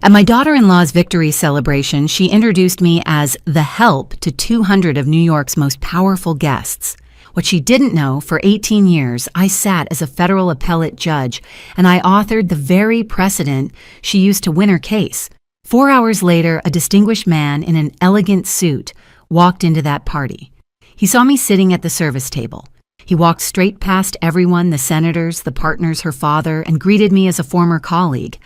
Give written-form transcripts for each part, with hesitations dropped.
At my daughter-in-law's victory celebration, she introduced me as the help to 200 of New York's most powerful guests. What she didn't know, for 18 years, I sat as a federal appellate judge, and I authored the very precedent she used to win her case. 4 hours later, a distinguished man in an elegant suit walked into that party. He saw me sitting at the service table. He walked straight past everyone, the senators, the partners, her father, and greeted me as a former colleague.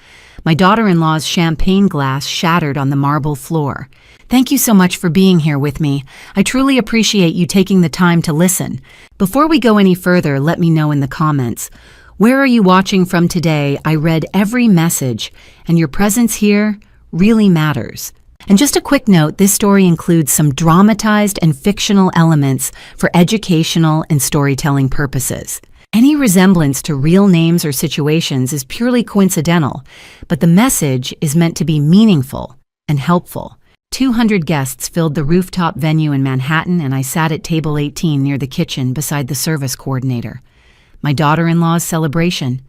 My daughter-in-law's champagne glass shattered on the marble floor. "Thank you so much for being here with me. I truly appreciate you taking the time to listen. Before we go any further, let me know in the comments. Where are you watching from today? I read every message, and your presence here really matters." And just a quick note, this story includes some dramatized and fictional elements for educational and storytelling purposes. Any resemblance to real names or situations is purely coincidental, but the message is meant to be meaningful and helpful. 200 guests filled the rooftop venue in Manhattan, and I sat at table 18 near the kitchen beside the service coordinator. My daughter-in-law's celebration,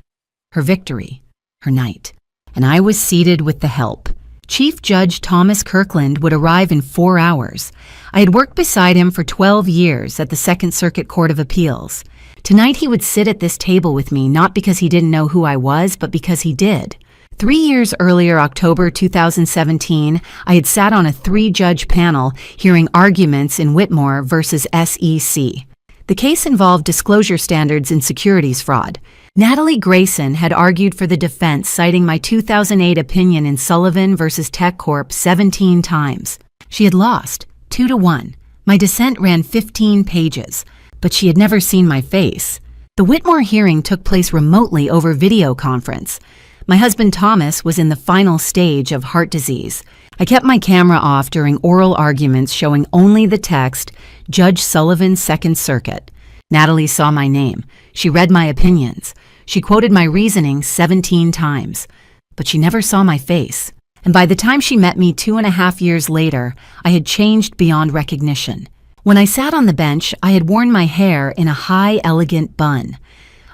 her victory, her night. And I was seated with the help. Chief Judge Thomas Kirkland would arrive in 4 hours. I had worked beside him for 12 years at the Second Circuit Court of Appeals. Tonight he would sit at this table with me, not because he didn't know who I was, but because he did. 3 years earlier, October 2017, I had sat on a 3-judge panel hearing arguments in Whitmore versus SEC. The case involved disclosure standards in securities fraud. Natalie Grayson had argued for the defense, citing my 2008 opinion in Sullivan versus Tech Corp 17 times. She had lost, 2-1. My dissent ran 15 pages, but she had never seen my face. The Whitmore hearing took place remotely over video conference. My husband Thomas was in the final stage of heart disease. I kept my camera off during oral arguments showing only the text, Judge Sullivan, Second Circuit. Natalie saw my name. She read my opinions. She quoted my reasoning 17 times, but she never saw my face. And by the time she met me 2.5 years later, I had changed beyond recognition. When I sat on the bench, I had worn my hair in a high, elegant bun.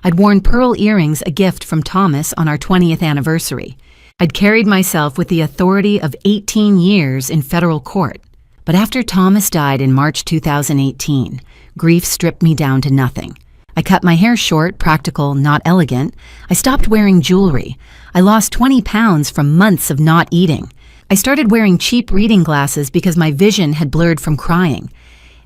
I'd worn pearl earrings, a gift from Thomas on our 20th anniversary. I'd carried myself with the authority of 18 years in federal court. But after Thomas died in March 2018, grief stripped me down to nothing. I cut my hair short, practical, not elegant. I stopped wearing jewelry. I lost 20 pounds from months of not eating. I started wearing cheap reading glasses because my vision had blurred from crying.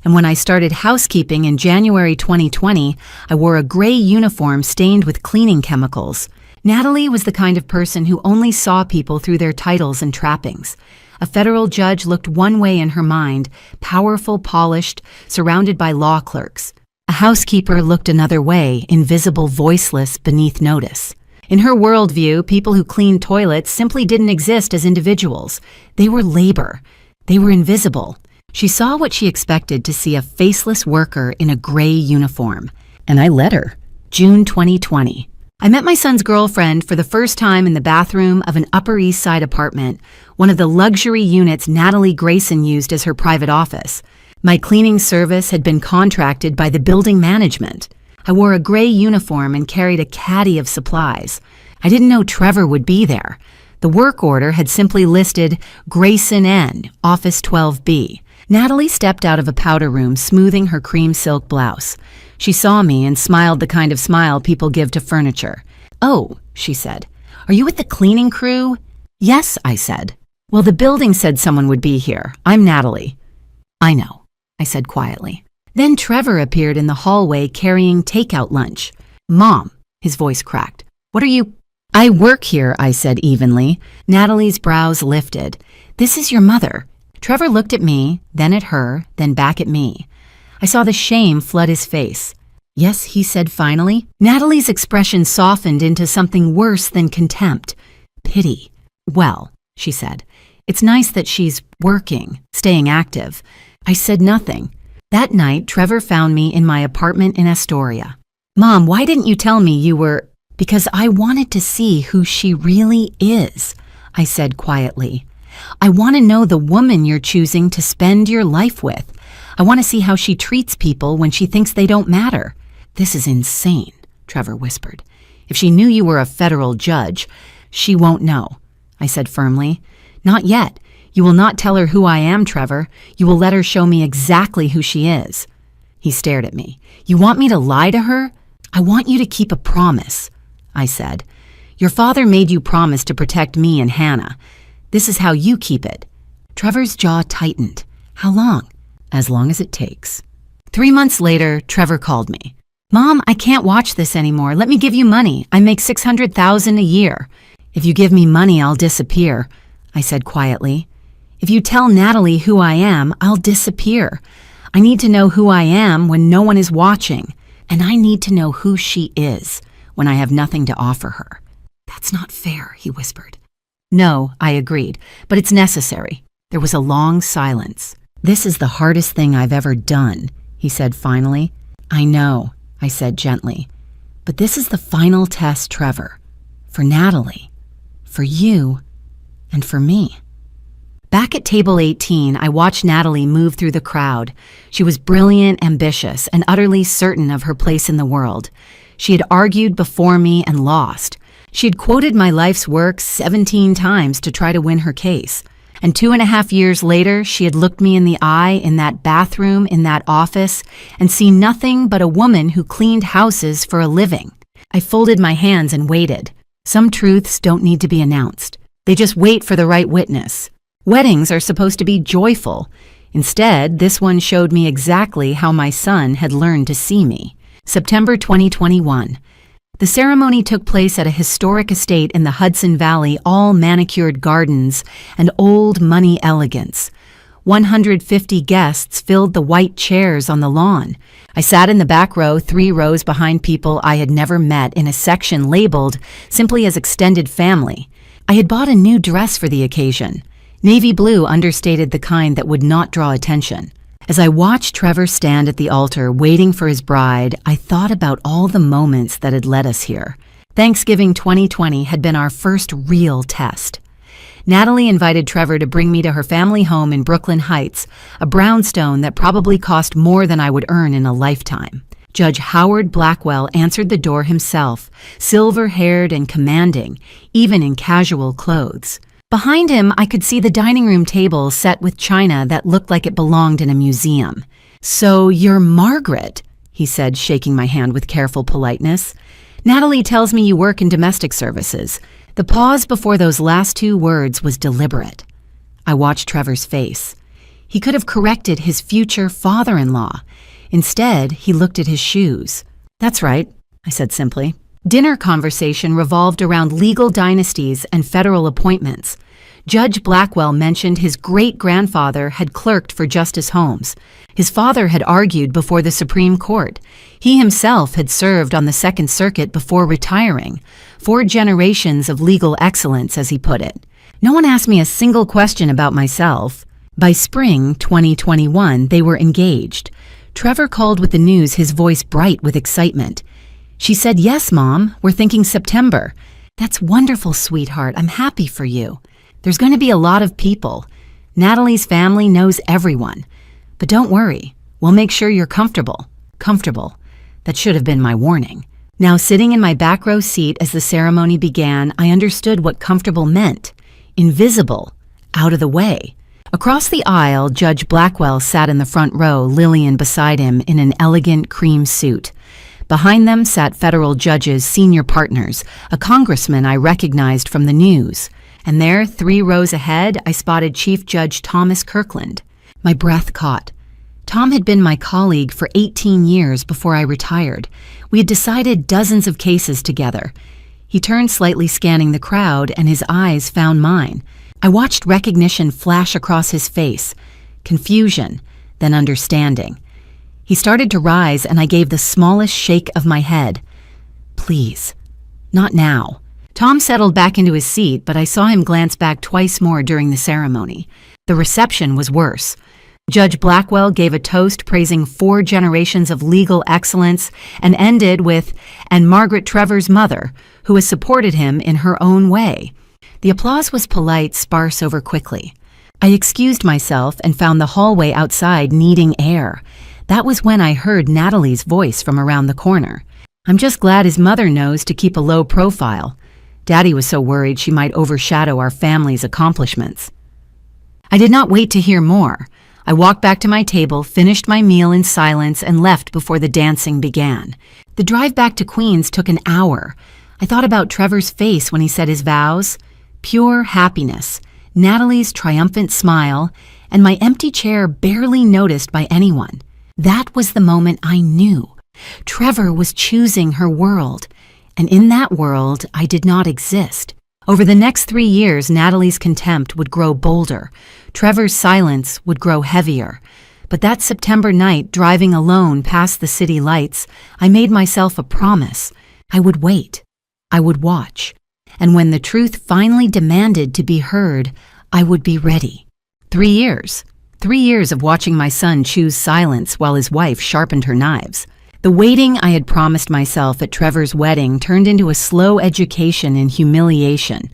And when I started housekeeping in January 2020, I wore a gray uniform stained with cleaning chemicals. Natalie was the kind of person who only saw people through their titles and trappings. A federal judge looked one way in her mind, powerful, polished, surrounded by law clerks. A housekeeper looked another way, invisible, voiceless, beneath notice. In her worldview, people who cleaned toilets simply didn't exist as individuals. They were labor. They were invisible. She saw what she expected to see, a faceless worker in a gray uniform. And I let her. June 2020. I met my son's girlfriend for the first time in the bathroom of an Upper East Side apartment, one of the luxury units Natalie Grayson used as her private office. My cleaning service had been contracted by the building management. I wore a gray uniform and carried a caddy of supplies. I didn't know Trevor would be there. The work order had simply listed Grayson N, Office 12B. Natalie stepped out of a powder room, smoothing her cream silk blouse. She saw me and smiled the kind of smile people give to furniture. "Oh," she said, "are you with the cleaning crew?" "Yes," I said. "Well, the building said someone would be here. I'm Natalie." "I know," I said quietly. Then Trevor appeared in the hallway carrying takeout lunch. "Mom," his voice cracked. "What are you—" "I work here," I said evenly. Natalie's brows lifted. "This is your mother." Trevor looked at me, then at her, then back at me. I saw the shame flood his face. "Yes," he said finally. Natalie's expression softened into something worse than contempt. Pity. "Well," she said, "it's nice that she's working, staying active." I said nothing. That night, Trevor found me in my apartment in Astoria. "Mom, why didn't you tell me you were—" "Because I wanted to see who she really is," I said quietly. "I want to know the woman you're choosing to spend your life with. I want to see how she treats people when she thinks they don't matter." "This is insane," Trevor whispered. "If she knew you were a federal judge, she won't know." I said firmly. Not yet. You will not tell her who I am, Trevor. You will let her show me exactly who she is. He stared at me. You want me to lie to her? I want you to keep a promise, I said. Your father made you promise to protect me and Hannah. This is how you keep it. Trevor's jaw tightened. How long? As long as it takes. 3 months later, Trevor called me. Mom, I can't watch this anymore. Let me give you money. I make $600,000 a year. If you give me money, I'll disappear, I said quietly. If you tell Natalie who I am, I'll disappear. I need to know who I am when no one is watching, and I need to know who she is when I have nothing to offer her. That's not fair, he whispered. No, I agreed, but it's necessary. There was a long silence. This is the hardest thing I've ever done, he said finally. I know, I said gently, but this is the final test, Trevor. For Natalie, for you, and for me. Back at table 18, I watched Natalie move through the crowd. She was brilliant, ambitious, and utterly certain of her place in the world. She had argued before me and lost. She had quoted my life's work 17 times to try to win her case. And 2.5 years later, she had looked me in the eye in that bathroom, in that office, and seen nothing but a woman who cleaned houses for a living. I folded my hands and waited. Some truths don't need to be announced. They just wait for the right witness. Weddings are supposed to be joyful. Instead, this one showed me exactly how my son had learned to see me. September 2021. The ceremony took place at a historic estate in the Hudson Valley, all manicured gardens and old money elegance. 150 guests filled the white chairs on the lawn. I sat in the back row, 3 rows behind people I had never met in a section labeled simply as extended family. I had bought a new dress for the occasion. Navy blue, understated, the kind that would not draw attention. As I watched Trevor stand at the altar waiting for his bride, I thought about all the moments that had led us here. Thanksgiving 2020 had been our first real test. Natalie invited Trevor to bring me to her family home in Brooklyn Heights, a brownstone that probably cost more than I would earn in a lifetime. Judge Howard Blackwell answered the door himself, silver-haired and commanding, even in casual clothes. Behind him, I could see the dining room table set with china that looked like it belonged in a museum. So you're Margaret, he said, shaking my hand with careful politeness. Natalie tells me you work in domestic services. The pause before those last 2 words was deliberate. I watched Trevor's face. He could have corrected his future father-in-law. Instead, he looked at his shoes. That's right, I said simply. Dinner conversation revolved around legal dynasties and federal appointments. Judge Blackwell mentioned his great-grandfather had clerked for Justice Holmes. His father had argued before the Supreme Court. He himself had served on the Second Circuit before retiring. 4 generations of legal excellence, as he put it. No one asked me a single question about myself. By spring 2021, they were engaged. Trevor called with the news, his voice bright with excitement. She said, "Yes, Mom, we're thinking September." "That's wonderful, sweetheart. I'm happy for you. There's going to be a lot of people. Natalie's family knows everyone. But don't worry. We'll make sure you're comfortable." Comfortable. That should have been my warning. Now, sitting in my back row seat as the ceremony began, I understood what comfortable meant. Invisible. Out of the way. Across the aisle, Judge Blackwell sat in the front row, Lillian beside him in an elegant cream suit. Behind them sat federal judges, senior partners, a congressman I recognized from the news. And there, 3 rows ahead, I spotted Chief Judge Thomas Kirkland. My breath caught. Tom had been my colleague for 18 years before I retired. We had decided dozens of cases together. He turned slightly, scanning the crowd, and his eyes found mine. I watched recognition flash across his face. Confusion, then understanding. He started to rise, and I gave the smallest shake of my head. "Please, not now." Tom settled back into his seat, but I saw him glance back twice more during the ceremony. The reception was worse. Judge Blackwell gave a toast praising 4 generations of legal excellence and ended with, "and Margaret Trevor's mother, who has supported him in her own way." The applause was polite, sparse over quickly. I excused myself and found the hallway outside needing air. That was when I heard Natalie's voice from around the corner. "I'm just glad his mother knows to keep a low profile. Daddy was so worried she might overshadow our family's accomplishments. I did not wait to hear more. I walked back to my table, finished my meal in silence, and left before the dancing began. The drive back to Queens took an hour. I thought about Trevor's face when he said his vows. Pure happiness, Natalie's triumphant smile, and my empty chair barely noticed by anyone. That was the moment I knew. Trevor was choosing her world, and in that world I did not exist. Over the next 3 years, Natalie's contempt would grow bolder. Trevor's silence would grow heavier. But that September night, driving alone past the city lights, I made myself a promise. I would wait. I would watch. And when the truth finally demanded to be heard, I would be ready. 3 years. 3 years of watching my son choose silence while his wife sharpened her knives. The waiting I had promised myself at Trevor's wedding turned into a slow education in humiliation.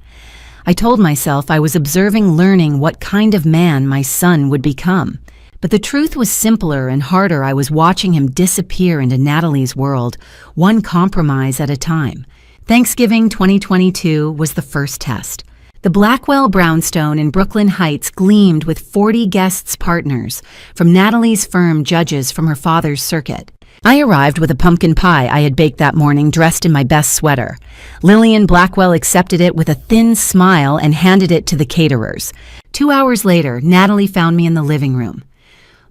I told myself I was observing, learning what kind of man my son would become. But the truth was simpler and harder. I was watching him disappear into Natalie's world, one compromise at a time. Thanksgiving 2022 was the first test. The Blackwell Brownstone in Brooklyn Heights gleamed with 40 guests partners, from Natalie's firm, judges from her father's circuit. I arrived with a pumpkin pie I had baked that morning, dressed in my best sweater. Lillian Blackwell accepted it with a thin smile and handed it to the caterers. 2 hours later, Natalie found me in the living room.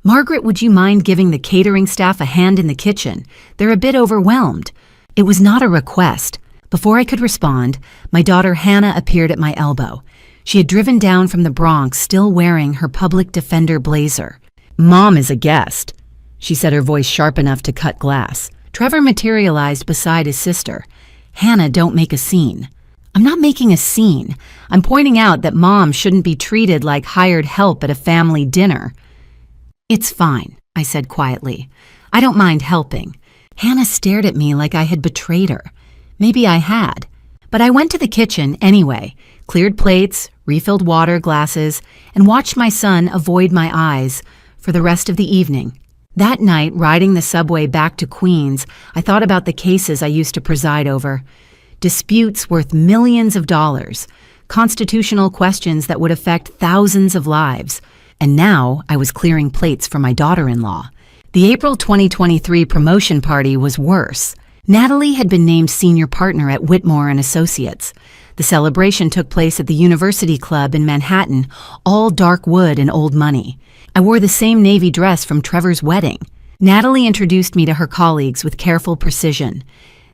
"Margaret, would you mind giving the catering staff a hand in the kitchen? They're a bit overwhelmed." It was not a request. Before I could respond, my daughter Hannah appeared at my elbow. She had driven down from the Bronx, still wearing her public defender blazer. "Mom is a guest," she said, her voice sharp enough to cut glass. Trevor materialized beside his sister. "Hannah, don't make a scene." "I'm not making a scene. I'm pointing out that Mom shouldn't be treated like hired help at a family dinner." "It's fine," I said quietly. "I don't mind helping." Hannah stared at me like I had betrayed her. Maybe I had. But I went to the kitchen anyway, cleared plates, refilled water glasses, and watched my son avoid my eyes for the rest of the evening. That night, riding the subway back to Queens, I thought about the cases I used to preside over. Disputes worth millions of dollars, constitutional questions that would affect thousands of lives. And now I was clearing plates for my daughter-in-law. The April 2023 promotion party was worse. Natalie had been named senior partner at Whitmore and Associates. The celebration took place at the University Club in Manhattan, all dark wood and old money. I wore the same navy dress from Trevor's wedding. Natalie introduced me to her colleagues with careful precision.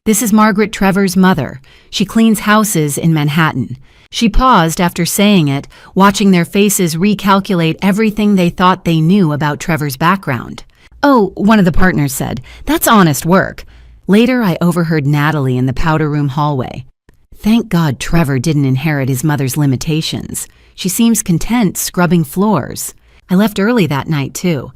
"This is Margaret, Trevor's mother. She cleans houses in Manhattan." She paused after saying it, watching their faces recalculate everything they thought they knew about Trevor's background. "Oh," one of the partners said, "that's honest work." Later, I overheard Natalie in the powder room hallway. "Thank God Trevor didn't inherit his mother's limitations. She seems content scrubbing floors." I left early that night, too.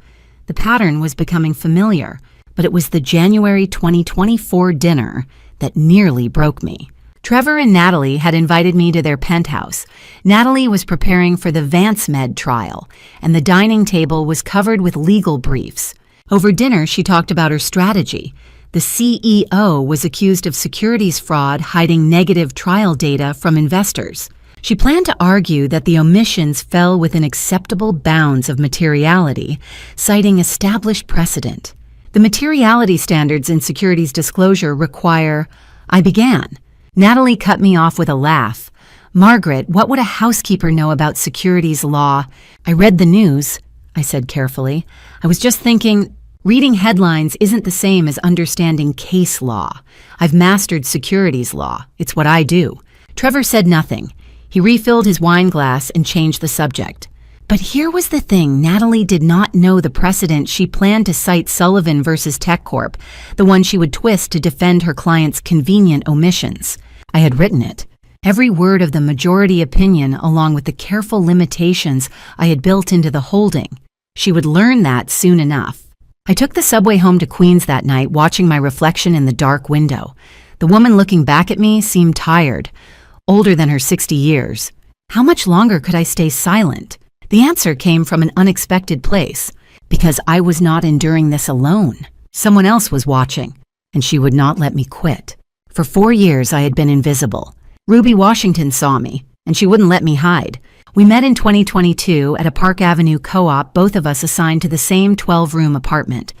The pattern was becoming familiar, but it was the January 2024 dinner that nearly broke me. Trevor and Natalie had invited me to their penthouse. Natalie was preparing for the VanceMed trial, and the dining table was covered with legal briefs. Over dinner, she talked about her strategy. The CEO was accused of securities fraud, hiding negative trial data from investors. She planned to argue that the omissions fell within acceptable bounds of materiality, citing established precedent. The materiality standards in securities disclosure require... I began. Natalie cut me off with a laugh. "Margaret, what would a housekeeper know about securities law?" "I read the news," I said carefully. "I was just thinking... Reading headlines isn't the same as understanding case law. I've mastered securities law. It's what I do." Trevor said nothing. He refilled his wine glass and changed the subject. But here was the thing. Natalie did not know the precedent. She planned to cite Sullivan versus TechCorp, the one she would twist to defend her client's convenient omissions. I had written it. Every word of the majority opinion, along with the careful limitations I had built into the holding. She would learn that soon enough. I took the subway home to Queens that night, watching my reflection in the dark window. The woman looking back at me seemed tired, older than her 60 years. How much longer could I stay silent? The answer came from an unexpected place. Because I was not enduring this alone. Someone else was watching, and she would not let me quit. For 4 years I had been invisible. Ruby Washington saw me, and she wouldn't let me hide. We met in 2022 at a Park Avenue co-op, both of us assigned to the same 12-room apartment.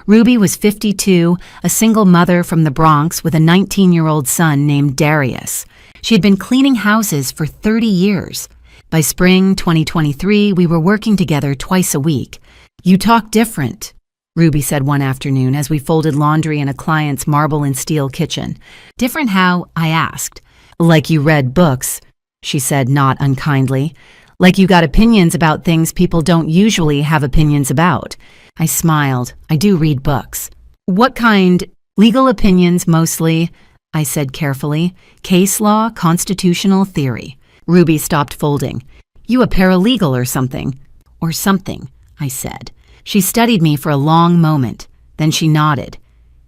Ruby was 52, a single mother from the Bronx with a 19-year-old son named Darius. She had been cleaning houses for 30 years. By spring 2023, we were working together twice a week. "You talk different," Ruby said one afternoon as we folded laundry in a client's marble and steel kitchen. "Different how?" I asked. "Like you read books," she said not unkindly. "Like you got opinions about things people don't usually have opinions about." I smiled. "I do read books." "What kind?" "Legal opinions, mostly," I said carefully. "Case law, constitutional theory." Ruby stopped folding. "You a paralegal or something?" "Or something," I said. She studied me for a long moment. Then she nodded.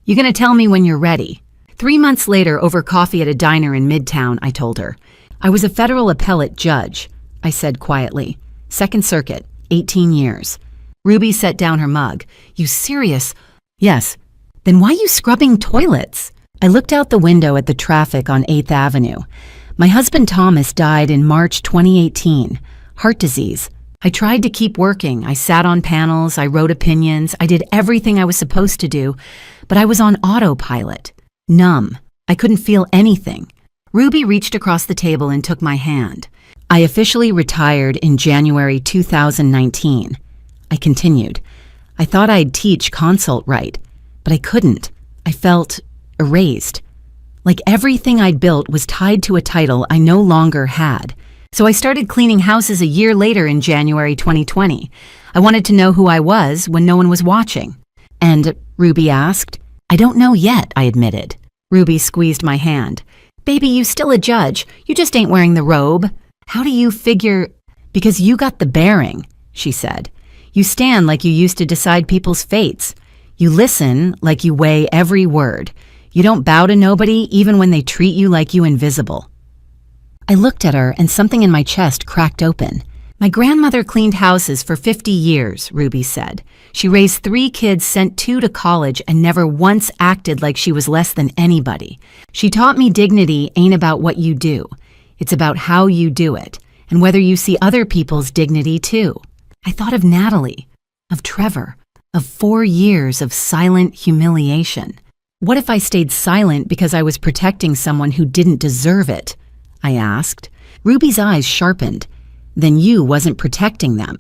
"You gonna tell me when you're ready?" 3 months later, over coffee at a diner in Midtown, I told her. "I was a federal appellate judge," I said quietly. "Second Circuit, 18 years. Ruby set down her mug. "You serious?" "Yes." "Then why you scrubbing toilets?" I looked out the window at the traffic on 8th Avenue. My husband Thomas died in March 2018. Heart disease. I tried to keep working. I sat on panels, I wrote opinions, I did everything I was supposed to do, but I was on autopilot. Numb. I couldn't feel anything. Ruby reached across the table and took my hand. "I officially retired in January 2019. I continued. "I thought I'd teach consult right, but I couldn't. I felt erased. Like everything I'd built was tied to a title I no longer had. So I started cleaning houses a year later in January 2020. I wanted to know who I was when no one was watching." "And?" Ruby asked. "I don't know yet," I admitted. Ruby squeezed my hand. "Baby, you still a judge. You just ain't wearing the robe. How do you figure—" "Because you got the bearing," she said. "You stand like you used to decide people's fates. You listen like you weigh every word. You don't bow to nobody even when they treat you like you invisible." I looked at her and something in my chest cracked open. "My grandmother cleaned houses for 50 years, Ruby said. "She raised 3 kids, sent 2 to college, and never once acted like she was less than anybody. She taught me dignity ain't about what you do. It's about how you do it, and whether you see other people's dignity too." I thought of Natalie, of Trevor, of 4 years of silent humiliation. What if I stayed silent because I was protecting someone who didn't deserve it? I asked. Ruby's eyes sharpened. "Then you wasn't protecting them.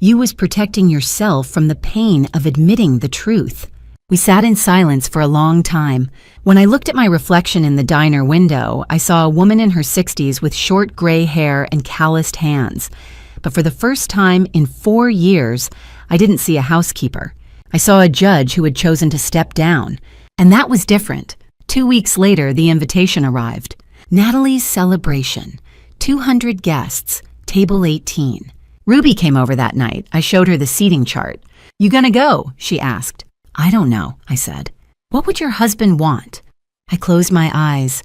You was protecting yourself from the pain of admitting the truth." We sat in silence for a long time. When I looked at my reflection in the diner window, I saw a woman in her 60s with short gray hair and calloused hands. But for the first time in 4 years, I didn't see a housekeeper. I saw a judge who had chosen to step down. And that was different. 2 weeks later, the invitation arrived. Natalie's celebration. 200 guests. Table 18. Ruby came over that night. I showed her the seating chart. "You gonna go?" she asked. "I don't know," I said. "What would your husband want?" I closed my eyes.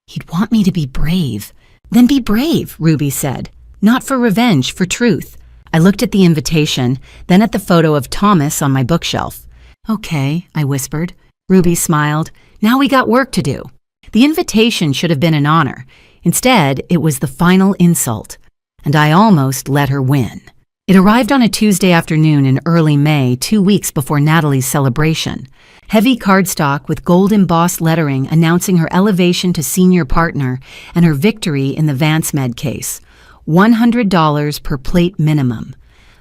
"He'd want me to be brave." "Then be brave," Ruby said. "Not for revenge, for truth." I looked at the invitation, then at the photo of Thomas on my bookshelf. "Okay," I whispered. Ruby smiled. "Now we got work to do." The invitation should have been an honor. Instead, it was the final insult. And I almost let her win. It arrived on a Tuesday afternoon in early May, 2 weeks before Natalie's celebration. Heavy cardstock with gold-embossed lettering announcing her elevation to senior partner and her victory in the VanceMed case. $100 per plate minimum.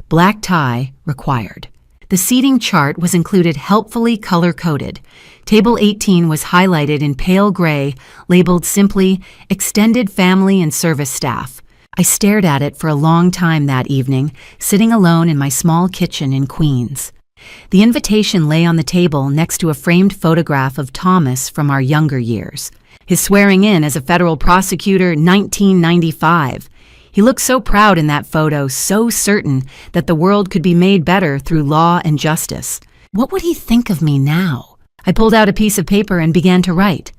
Black tie required. The seating chart was included helpfully color-coded. Table 18 was highlighted in pale gray, labeled simply, "Extended Family and Service Staff." I stared at it for a long time that evening, sitting alone in my small kitchen in Queens. The invitation lay on the table next to a framed photograph of Thomas from our younger years. His swearing in as a federal prosecutor, 1995. He looked so proud in that photo, so certain that the world could be made better through law and justice. What would he think of me now? I pulled out a piece of paper and began to write.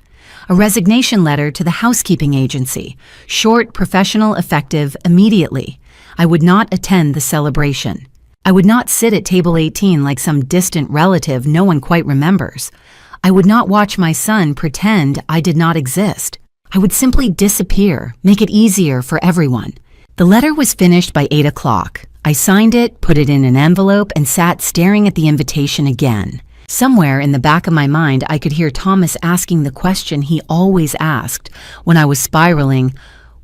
A resignation letter to the housekeeping agency. Short, professional, effective, immediately. I would not attend the celebration. I would not sit at table 18 like some distant relative no one quite remembers. I would not watch my son pretend I did not exist. I would simply disappear, make it easier for everyone. The letter was finished by 8 o'clock. I signed it, put it in an envelope, and sat staring at the invitation again. Somewhere in the back of my mind, I could hear Thomas asking the question he always asked when I was spiraling,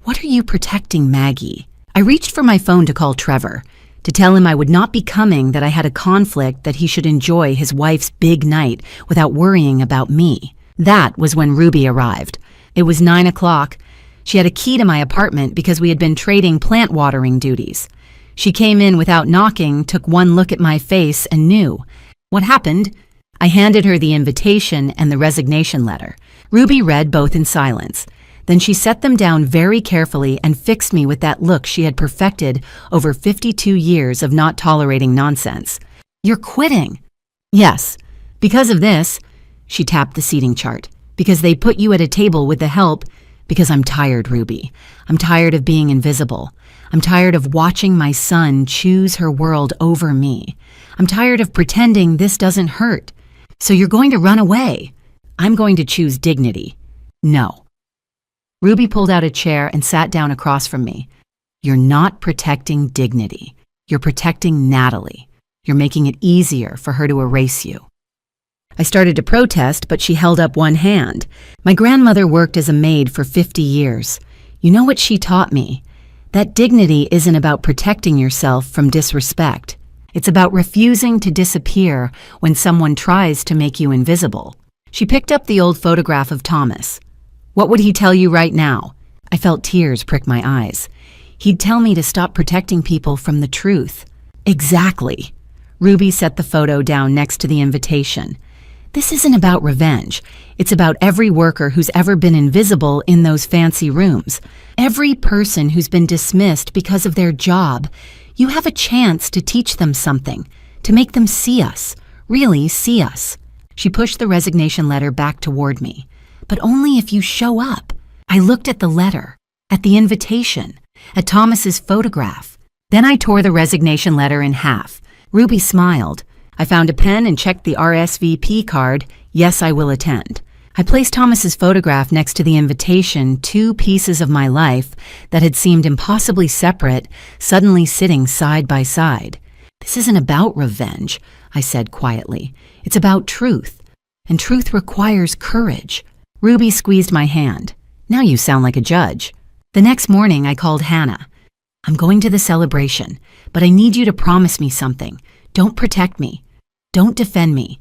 "What are you protecting, Maggie?" I reached for my phone to call Trevor, to tell him I would not be coming, that I had a conflict, that he should enjoy his wife's big night without worrying about me. That was when Ruby arrived. It was 9 o'clock. She had a key to my apartment because we had been trading plant watering duties. She came in without knocking, took one look at my face, and knew. What happened? I handed her the invitation and the resignation letter. Ruby read both in silence. Then she set them down very carefully and fixed me with that look she had perfected over 52 years of not tolerating nonsense. "You're quitting." "Yes. Because of this," she tapped the seating chart. "Because they put you at a table with the help. Because I'm tired, Ruby. I'm tired of being invisible. I'm tired of watching my son choose her world over me. I'm tired of pretending this doesn't hurt. So you're going to run away. I'm going to choose dignity." "No." Ruby pulled out a chair and sat down across from me. "You're not protecting dignity. You're protecting Natalie. You're making it easier for her to erase you." I started to protest, but she held up one hand. "My grandmother worked as a maid for 50 years. You know what she taught me? That dignity isn't about protecting yourself from disrespect. It's about refusing to disappear when someone tries to make you invisible." She picked up the old photograph of Thomas. "What would he tell you right now?" I felt tears prick my eyes. "He'd tell me to stop protecting people from the truth." "Exactly." Ruby set the photo down next to the invitation. "This isn't about revenge. It's about every worker who's ever been invisible in those fancy rooms. Every person who's been dismissed because of their job. You have a chance to teach them something, to make them see us, really see us." She pushed the resignation letter back toward me. "But only if you show up." I looked at the letter, at the invitation, at Thomas's photograph. Then I tore the resignation letter in half. Ruby smiled. I found a pen and checked the RSVP card. Yes, I will attend. I placed Thomas's photograph next to the invitation, two pieces of my life that had seemed impossibly separate, suddenly sitting side by side. "This isn't about revenge," I said quietly. "It's about truth, and truth requires courage." Ruby squeezed my hand. "Now you sound like a judge." The next morning, I called Hannah. "I'm going to the celebration, but I need you to promise me something. Don't protect me. Don't defend me.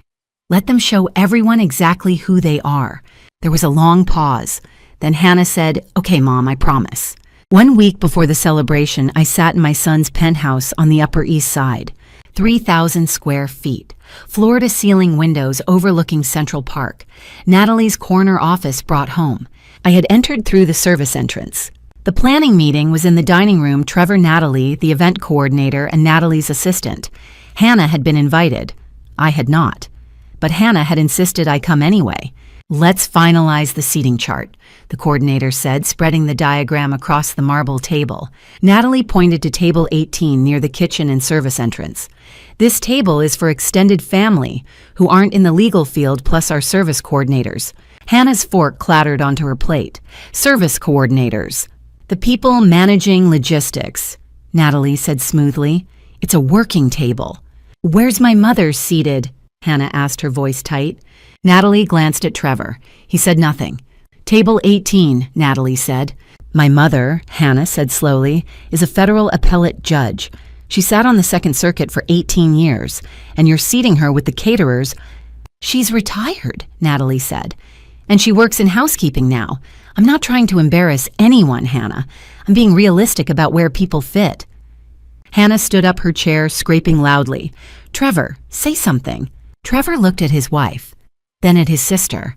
Let them show everyone exactly who they are." There was a long pause. Then Hannah said, "Okay, Mom, I promise." 1 week before the celebration, I sat in my son's penthouse on the Upper East Side. 3,000 square feet. Floor-to-ceiling windows overlooking Central Park. Natalie's corner office brought home. I had entered through the service entrance. The planning meeting was in the dining room. Trevor, Natalie, the event coordinator, and Natalie's assistant. Hannah had been invited. I had not. But Hannah had insisted I come anyway. "Let's finalize the seating chart," the coordinator said, spreading the diagram across the marble table. Natalie pointed to table 18 near the kitchen and service entrance. "This table is for extended family who aren't in the legal field, plus our service coordinators." Hannah's fork clattered onto her plate. "Service coordinators. The people managing logistics," Natalie said smoothly. "It's a working table." "Where's my mother seated?" Hannah asked, her voice tight. Natalie glanced at Trevor. He said nothing. "Table 18, Natalie said. "My mother," Hannah said slowly, "is a federal appellate judge. She sat on the Second Circuit for 18 years, and you're seating her with the caterers." "She's retired," Natalie said. "And she works in housekeeping now. I'm not trying to embarrass anyone, Hannah. I'm being realistic about where people fit." Hannah stood up her chair, scraping loudly. "Trevor, say something." Trevor looked at his wife, then at his sister,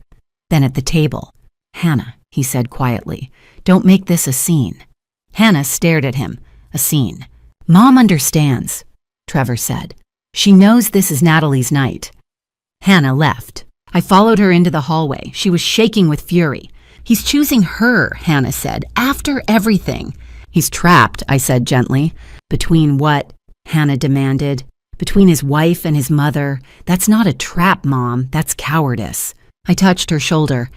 then at the table. "Hannah," he said quietly, "don't make this a scene." Hannah stared at him. "A scene." "Mom understands," Trevor said. "She knows this is Natalie's night." Hannah left. I followed her into the hallway. She was shaking with fury. "He's choosing her," Hannah said, "after everything." "He's trapped," I said gently. "Between what?" Hannah demanded. "Between his wife and his mother. That's not a trap, Mom. That's cowardice." I touched her shoulder.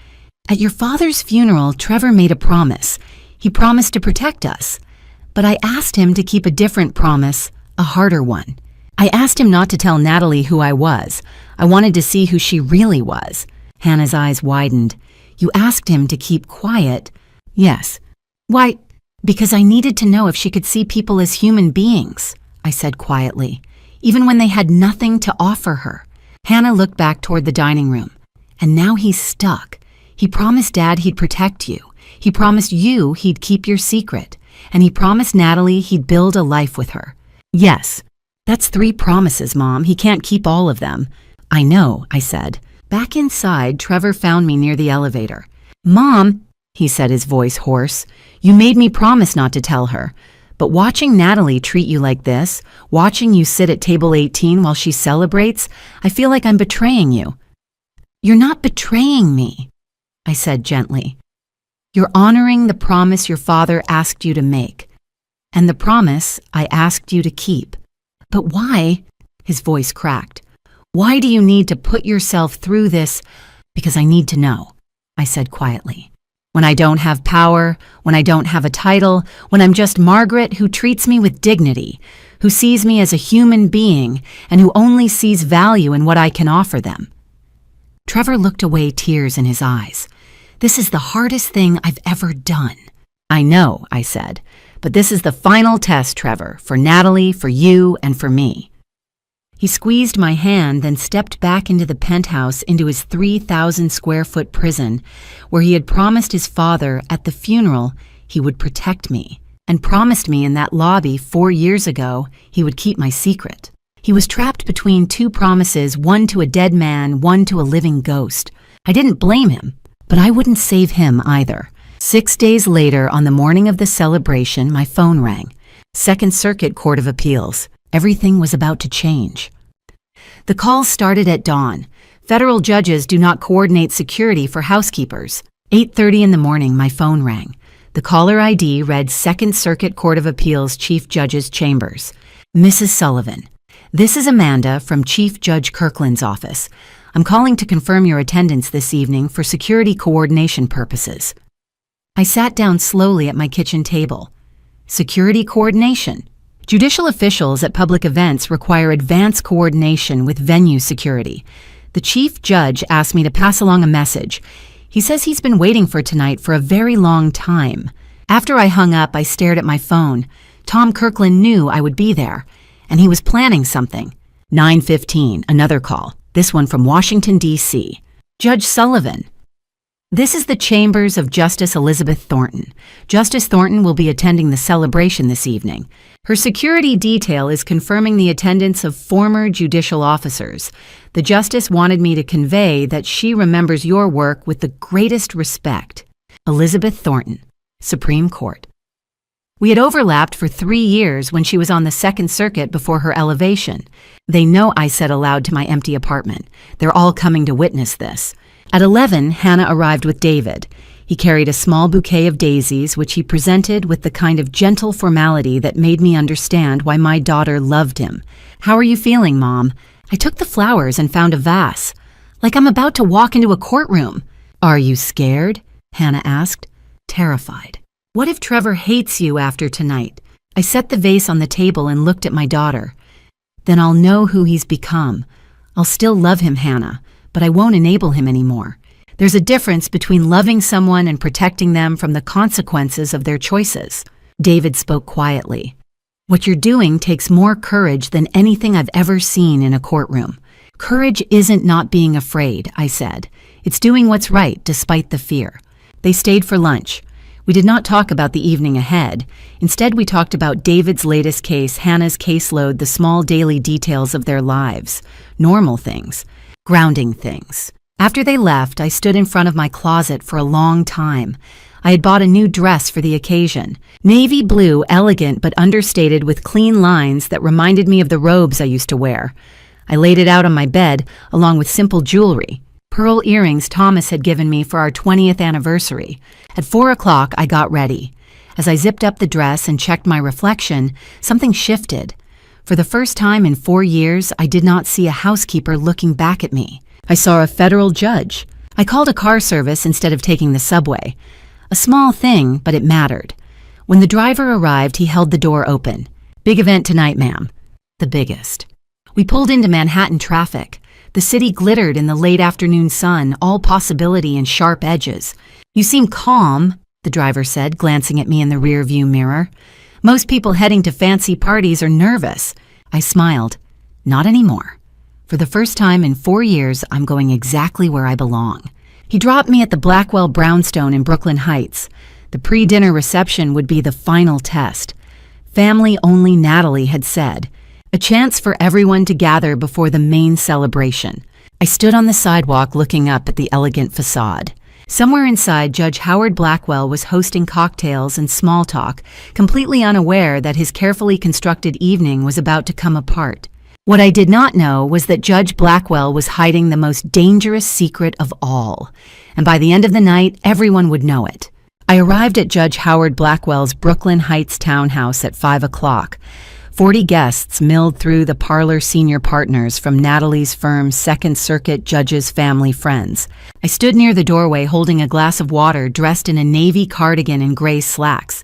At your father's funeral, Trevor made a promise. He promised to protect us. But I asked him to keep a different promise, a harder one. I asked him not to tell Natalie who I was. I wanted to see who she really was. Hannah's eyes widened. You asked him to keep quiet? Yes. Why? Because I needed to know if she could see people as human beings, I said quietly, even when they had nothing to offer her. Hannah looked back toward the dining room. And now he's stuck. He promised Dad he'd protect you. He promised you he'd keep your secret. And he promised Natalie he'd build a life with her. Yes, that's 3 promises, Mom. He can't keep all of them. I know, I said. Back inside, Trevor found me near the elevator. Mom, he said, his voice hoarse, you made me promise not to tell her. But watching Natalie treat you like this, watching you sit at table 18 while she celebrates, I feel like I'm betraying you. You're not betraying me, I said gently. You're honoring the promise your father asked you to make, and the promise I asked you to keep. But why? His voice cracked. Why do you need to put yourself through this? Because I need to know, I said quietly. When I don't have power, when I don't have a title, when I'm just Margaret who treats me with dignity, who sees me as a human being, and who only sees value in what I can offer them. Trevor looked away, tears in his eyes. This is the hardest thing I've ever done. I know, I said, but this is the final test, Trevor, for Natalie, for you, and for me. He squeezed my hand, then stepped back into the penthouse into his 3,000-square-foot prison, where he had promised his father at the funeral he would protect me, and promised me in that lobby 4 years ago he would keep my secret. He was trapped between 2 promises, one to a dead man, one to a living ghost. I didn't blame him. But I wouldn't save him either. 6 days later, on the morning of the celebration, my phone rang. Second Circuit Court of Appeals. Everything was about to change. The call started at dawn. Federal judges do not coordinate security for housekeepers. 8:30 in the morning, my phone rang. The caller ID read Second Circuit Court of Appeals Chief Judge's Chambers. Mrs. Sullivan, this is Amanda from Chief Judge Kirkland's office. I'm calling to confirm your attendance this evening for security coordination purposes. I sat down slowly at my kitchen table. Security coordination. Judicial officials at public events require advanced coordination with venue security. The chief judge asked me to pass along a message. He says he's been waiting for tonight for a very long time. After I hung up, I stared at my phone. Tom Kirkland knew I would be there, and he was planning something. 9:15, another call. This one from Washington, D.C. Judge Sullivan. This is the chambers of Justice Elizabeth Thornton. Justice Thornton will be attending the celebration this evening. Her security detail is confirming the attendance of former judicial officers. The justice wanted me to convey that she remembers your work with the greatest respect. Elizabeth Thornton, Supreme Court. We had overlapped for 3 years when she was on the Second Circuit before her elevation. They know, I said aloud to my empty apartment. They're all coming to witness this. At 11, Hannah arrived with David. He carried a small bouquet of daisies, which he presented with the kind of gentle formality that made me understand why my daughter loved him. How are you feeling, Mom? I took the flowers and found a vase. Like I'm about to walk into a courtroom. Are you scared? Hannah asked, terrified. What if Trevor hates you after tonight? I set the vase on the table and looked at my daughter. Then I'll know who he's become. I'll still love him, Hannah, but I won't enable him anymore. There's a difference between loving someone and protecting them from the consequences of their choices. David spoke quietly. What you're doing takes more courage than anything I've ever seen in a courtroom. Courage isn't not being afraid, I said. It's doing what's right despite the fear. They stayed for lunch. We did not talk about the evening ahead. Instead, we talked about David's latest case, Hannah's caseload, the small daily details of their lives. Normal things. Grounding things. After they left, I stood in front of my closet for a long time. I had bought a new dress for the occasion. Navy blue, elegant but understated with clean lines that reminded me of the robes I used to wear. I laid it out on my bed, along with simple jewelry. Pearl earrings Thomas had given me for our 20th anniversary. At 4 o'clock, I got ready. As I zipped up the dress and checked my reflection, something shifted. For the first time in 4 years, I did not see a housekeeper looking back at me. I saw a federal judge. I called a car service instead of taking the subway. A small thing, but it mattered. When the driver arrived, he held the door open. "Big event tonight, ma'am." The biggest. We pulled into Manhattan traffic. The city glittered in the late afternoon sun, all possibility and sharp edges. "You seem calm," the driver said, glancing at me in the rear-view mirror. "Most people heading to fancy parties are nervous." I smiled. "Not anymore. For the first time in 4 years, I'm going exactly where I belong." He dropped me at the Blackwell Brownstone in Brooklyn Heights. The pre-dinner reception would be the final test. Family-only Natalie had said, a chance for everyone to gather before the main celebration. I stood on the sidewalk looking up at the elegant facade. Somewhere inside, Judge Howard Blackwell was hosting cocktails and small talk, completely unaware that his carefully constructed evening was about to come apart. What I did not know was that Judge Blackwell was hiding the most dangerous secret of all, and by the end of the night, everyone would know it. I arrived at Judge Howard Blackwell's Brooklyn Heights townhouse at 5 o'clock. 40 guests milled through the parlor senior partners from Natalie's firm's Second Circuit judges' family friends. I stood near the doorway holding a glass of water, dressed in a navy cardigan and gray slacks.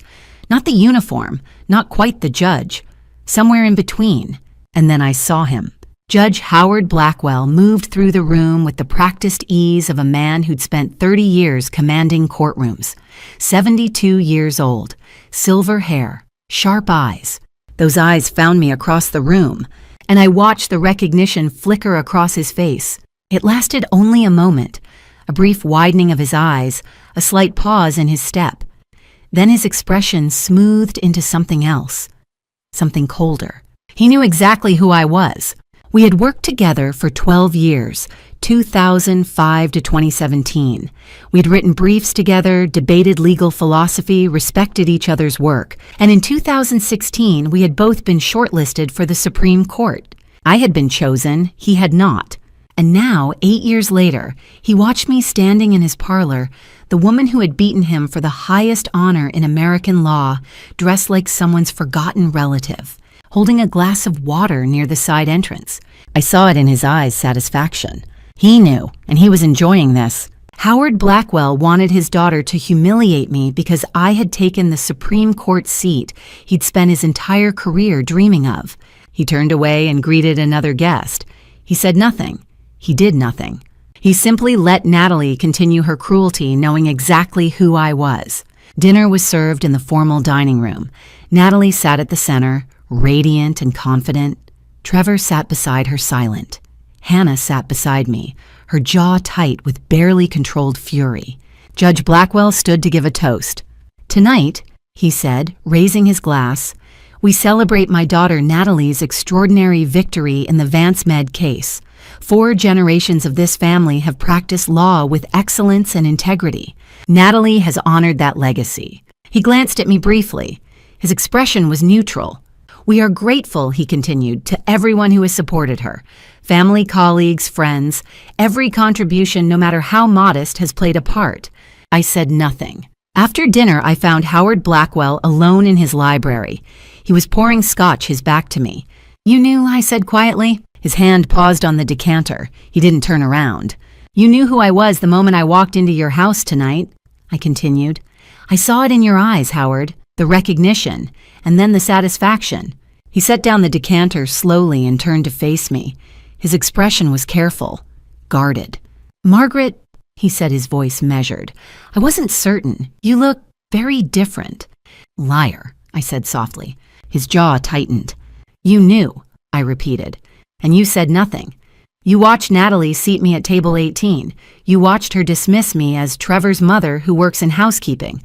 Not the uniform, not quite the judge, somewhere in between. And then I saw him. Judge Howard Blackwell moved through the room with the practiced ease of a man who'd spent 30 years commanding courtrooms. 72 years old, silver hair, sharp eyes. Those eyes found me across the room, and I watched the recognition flicker across his face. It lasted only a moment, a brief widening of his eyes, a slight pause in his step. Then his expression smoothed into something else, something colder. He knew exactly who I was. We had worked together for 12 years, 2005 to 2017. We had written briefs together, debated legal philosophy, respected each other's work. And in 2016, we had both been shortlisted for the Supreme Court. I had been chosen, he had not. And now, 8 years later, he watched me standing in his parlor, the woman who had beaten him for the highest honor in American law, dressed like someone's forgotten relative, holding a glass of water near the side entrance. I saw it in his eyes' satisfaction. He knew, and he was enjoying this. Howard Blackwell wanted his daughter to humiliate me because I had taken the Supreme Court seat he'd spent his entire career dreaming of. He turned away and greeted another guest. He said nothing. He did nothing. He simply let Natalie continue her cruelty, knowing exactly who I was. Dinner was served in the formal dining room. Natalie sat at the center, radiant and confident. Trevor sat beside her silent. Hannah sat beside me, her jaw tight with barely controlled fury. Judge Blackwell stood to give a toast. "Tonight," he said, raising his glass, "we celebrate my daughter Natalie's extraordinary victory in the Vance Med case. 4 generations of this family have practiced law with excellence and integrity. Natalie has honored that legacy." He glanced at me briefly. His expression was neutral. "We are grateful," he continued, "to everyone who has supported her. Family, colleagues, friends. Every contribution, no matter how modest, has played a part." I said nothing. After dinner, I found Howard Blackwell alone in his library. He was pouring scotch, his back to me. "You knew," I said quietly. His hand paused on the decanter. He didn't turn around. "You knew who I was the moment I walked into your house tonight," I continued. "I saw it in your eyes, Howard. The recognition, and then the satisfaction." He set down the decanter slowly and turned to face me. His expression was careful, guarded. "Margaret," he said, his voice measured. "I wasn't certain. You look very different." "Liar," I said softly. His jaw tightened. "You knew," I repeated, "and you said nothing. You watched Natalie seat me at table 18. You watched her dismiss me as Trevor's mother who works in housekeeping.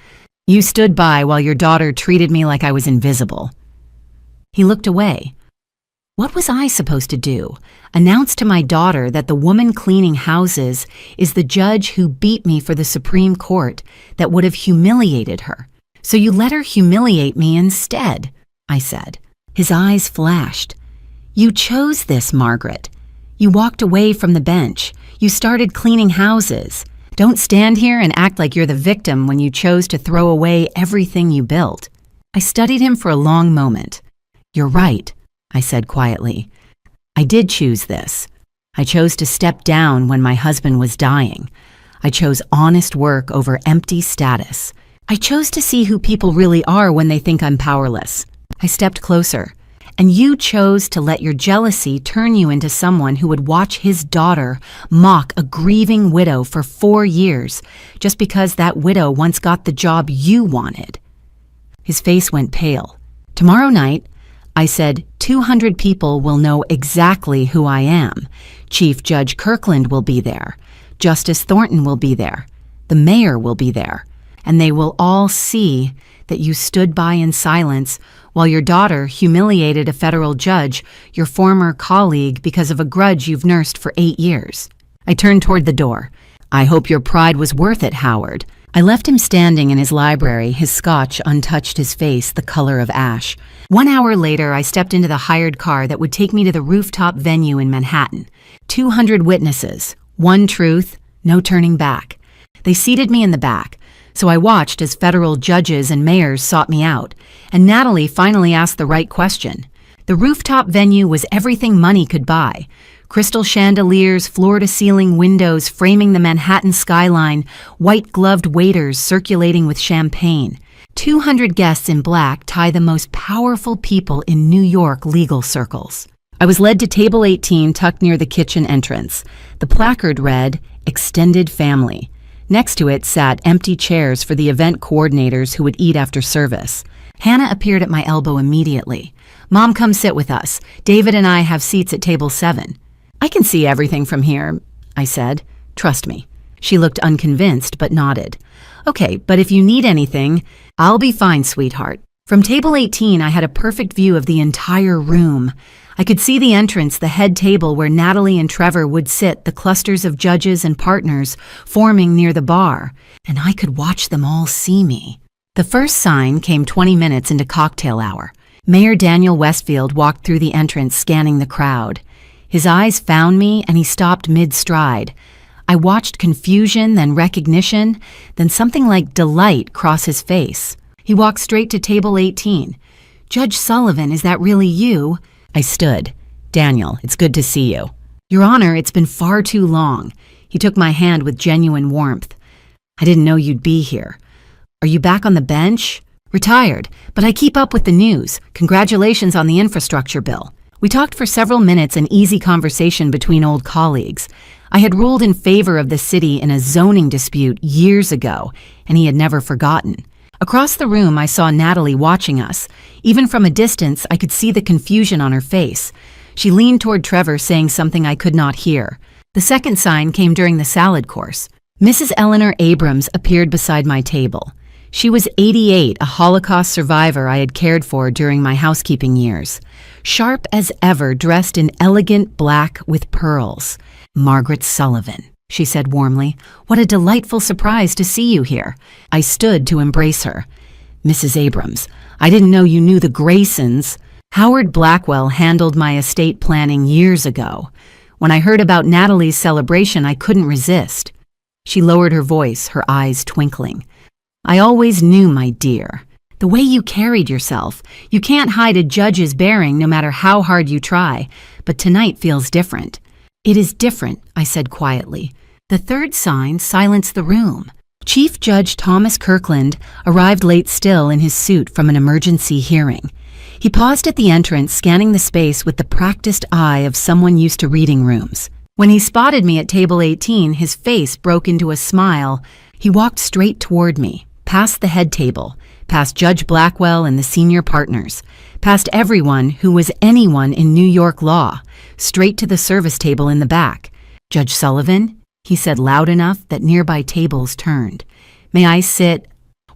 You stood by while your daughter treated me like I was invisible." He looked away. What was I supposed to do? Announce to my daughter that the woman cleaning houses is the judge who beat me for the Supreme Court, that would have humiliated her? "So you let her humiliate me instead," I said. His eyes flashed. "You chose this, Margaret. You walked away from the bench. You started cleaning houses. Don't stand here and act like you're the victim when you chose to throw away everything you built." I studied him for a long moment. "You're right," I said quietly. "I did choose this. I chose to step down when my husband was dying. I chose honest work over empty status. I chose to see who people really are when they think I'm powerless. I stepped closer, and you chose to let your jealousy turn you into someone who would watch his daughter mock a grieving widow for 4 years just because that widow once got the job you wanted. His face went pale. Tomorrow night, I said, 200 people will know exactly who I am. Chief Judge Kirkland will be there. Justice Thornton will be there. The mayor will be there. And they will all see that you stood by in silence while your daughter humiliated a federal judge, your former colleague, because of a grudge you've nursed for 8 years. I turned toward the door. I hope your pride was worth it, Howard. I left him standing in his library, his scotch untouched, his face the color of ash. 1 hour later, I stepped into the hired car that would take me to the rooftop venue in Manhattan. 200 witnesses, one truth, no turning back. They seated me in the back, so I watched as federal judges and mayors sought me out, and Natalie finally asked the right question. The rooftop venue was everything money could buy. Crystal chandeliers, floor-to-ceiling windows framing the Manhattan skyline, white-gloved waiters circulating with champagne. 200 guests in black tie the most powerful people in New York legal circles. I was led to table 18 tucked near the kitchen entrance. The placard read, "Extended Family." Next to it sat empty chairs for the event coordinators who would eat after service. Hannah appeared at my elbow immediately. "Mom, come sit with us. David and I have seats at table 7. "I can see everything from here," I said. "Trust me." She looked unconvinced but nodded. "Okay, but if you need anything, I'll be fine, sweetheart." From table 18, I had a perfect view of the entire room. I could see the entrance, the head table where Natalie and Trevor would sit, the clusters of judges and partners forming near the bar, and I could watch them all see me. The first sign came 20 minutes into cocktail hour. Mayor Daniel Westfield walked through the entrance, scanning the crowd. His eyes found me, and he stopped mid-stride. I watched confusion, then recognition, then something like delight cross his face. He walked straight to table 18. "Judge Sullivan, is that really you?" I stood. "Daniel, it's good to see you." "Your Honor, it's been far too long." He took my hand with genuine warmth. "I didn't know you'd be here. Are you back on the bench?" "Retired, but I keep up with the news. Congratulations on the infrastructure bill." We talked for several minutes, an easy conversation between old colleagues. I had ruled in favor of the city in a zoning dispute years ago, and he had never forgotten. Across the room, I saw Natalie watching us. Even from a distance, I could see the confusion on her face. She leaned toward Trevor, saying something I could not hear. The second sign came during the salad course. Mrs. Eleanor Abrams appeared beside my table. She was 88, a Holocaust survivor I had cared for during my housekeeping years. Sharp as ever, dressed in elegant black with pearls. "Margaret Sullivan," she said warmly. "What a delightful surprise to see you here." I stood to embrace her. "Mrs. Abrams, I didn't know you knew the Graysons." Howard Blackwell handled my estate planning years ago. When I heard about Natalie's celebration, I couldn't resist. She lowered her voice, her eyes twinkling. "I always knew, my dear. The way you carried yourself. You can't hide a judge's bearing no matter how hard you try, but tonight feels different." "It is different," I said quietly. The third sign silenced the room. Chief Judge Thomas Kirkland arrived late still in his suit from an emergency hearing. He paused at the entrance, scanning the space with the practiced eye of someone used to reading rooms. When he spotted me at table 18, his face broke into a smile. He walked straight toward me, past the head table, past Judge Blackwell and the senior partners, past everyone who was anyone in New York law, straight to the service table in the back. "Judge Sullivan," he said loud enough that nearby tables turned. "May I sit?"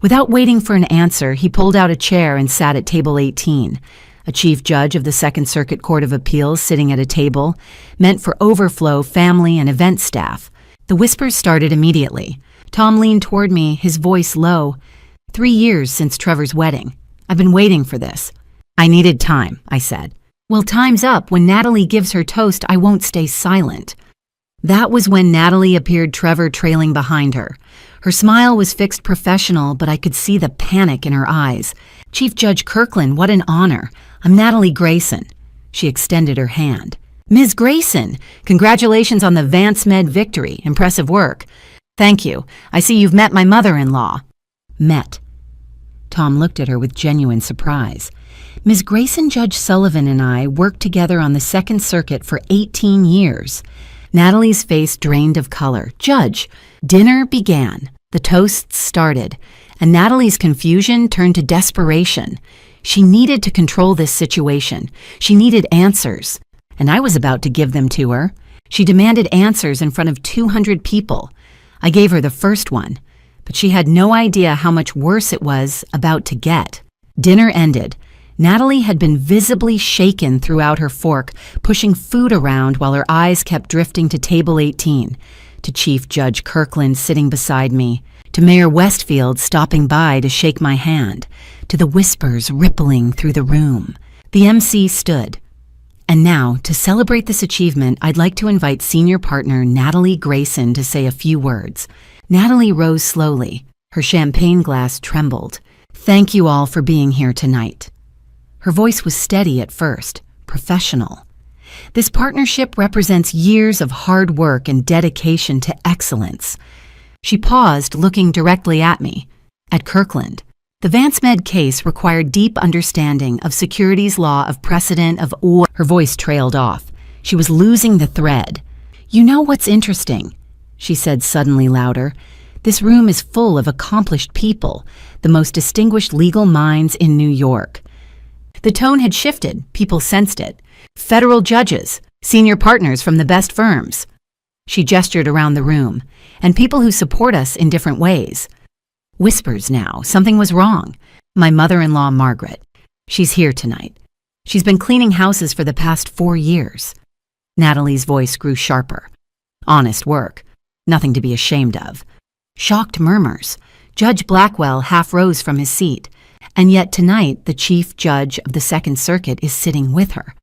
Without waiting for an answer, he pulled out a chair and sat at table 18. A chief judge of the Second Circuit Court of Appeals sitting at a table, meant for overflow family and event staff. The whispers started immediately. Tom leaned toward me, his voice low. 3 years since Trevor's wedding. I've been waiting for this. "I needed time," I said. "Well, time's up. When Natalie gives her toast, I won't stay silent." That was when Natalie appeared, Trevor trailing behind her. Her smile was fixed professional, but I could see the panic in her eyes. "Chief Judge Kirkland, what an honor. I'm Natalie Grayson." She extended her hand. "Ms. Grayson, congratulations on the Vance Med victory. Impressive work." Thank you. I see you've met my mother-in-law. Met. Tom looked at her with genuine surprise. Ms. Grayson Judge Sullivan and I worked together on the Second Circuit for 18 years. Natalie's face drained of color. Judge, dinner began. The toasts started, and Natalie's confusion turned to desperation. She needed to control this situation. She needed answers, and I was about to give them to her. She demanded answers in front of 200 people. I gave her the first one, but she had no idea how much worse it was about to get. Dinner ended. Natalie had been visibly shaken throughout her fork, pushing food around while her eyes kept drifting to Table 18, to Chief Judge Kirkland sitting beside me, to Mayor Westfield stopping by to shake my hand, to the whispers rippling through the room. The MC stood. And now, to celebrate this achievement, I'd like to invite senior partner Natalie Grayson to say a few words. Natalie rose slowly. Her champagne glass trembled. Thank you all for being here tonight. Her voice was steady at first, professional. This partnership represents years of hard work and dedication to excellence. She paused, looking directly at me, at Kirkland. The VanceMed case required deep understanding of securities law, of precedent, of oil. Her voice trailed off. She was losing the thread. You know what's interesting? She said suddenly louder. This room is full of accomplished people, the most distinguished legal minds in New York. The tone had shifted. People sensed it. Federal judges, senior partners from the best firms. She gestured around the room, and people who support us in different ways. Whispers now. Something was wrong. My mother-in-law, Margaret. She's here tonight. She's been cleaning houses for the past 4 years. Natalie's voice grew sharper. Honest work. Nothing to be ashamed of. Shocked murmurs. Judge Blackwell half rose from his seat. And yet tonight, the chief judge of the Second Circuit is sitting with her.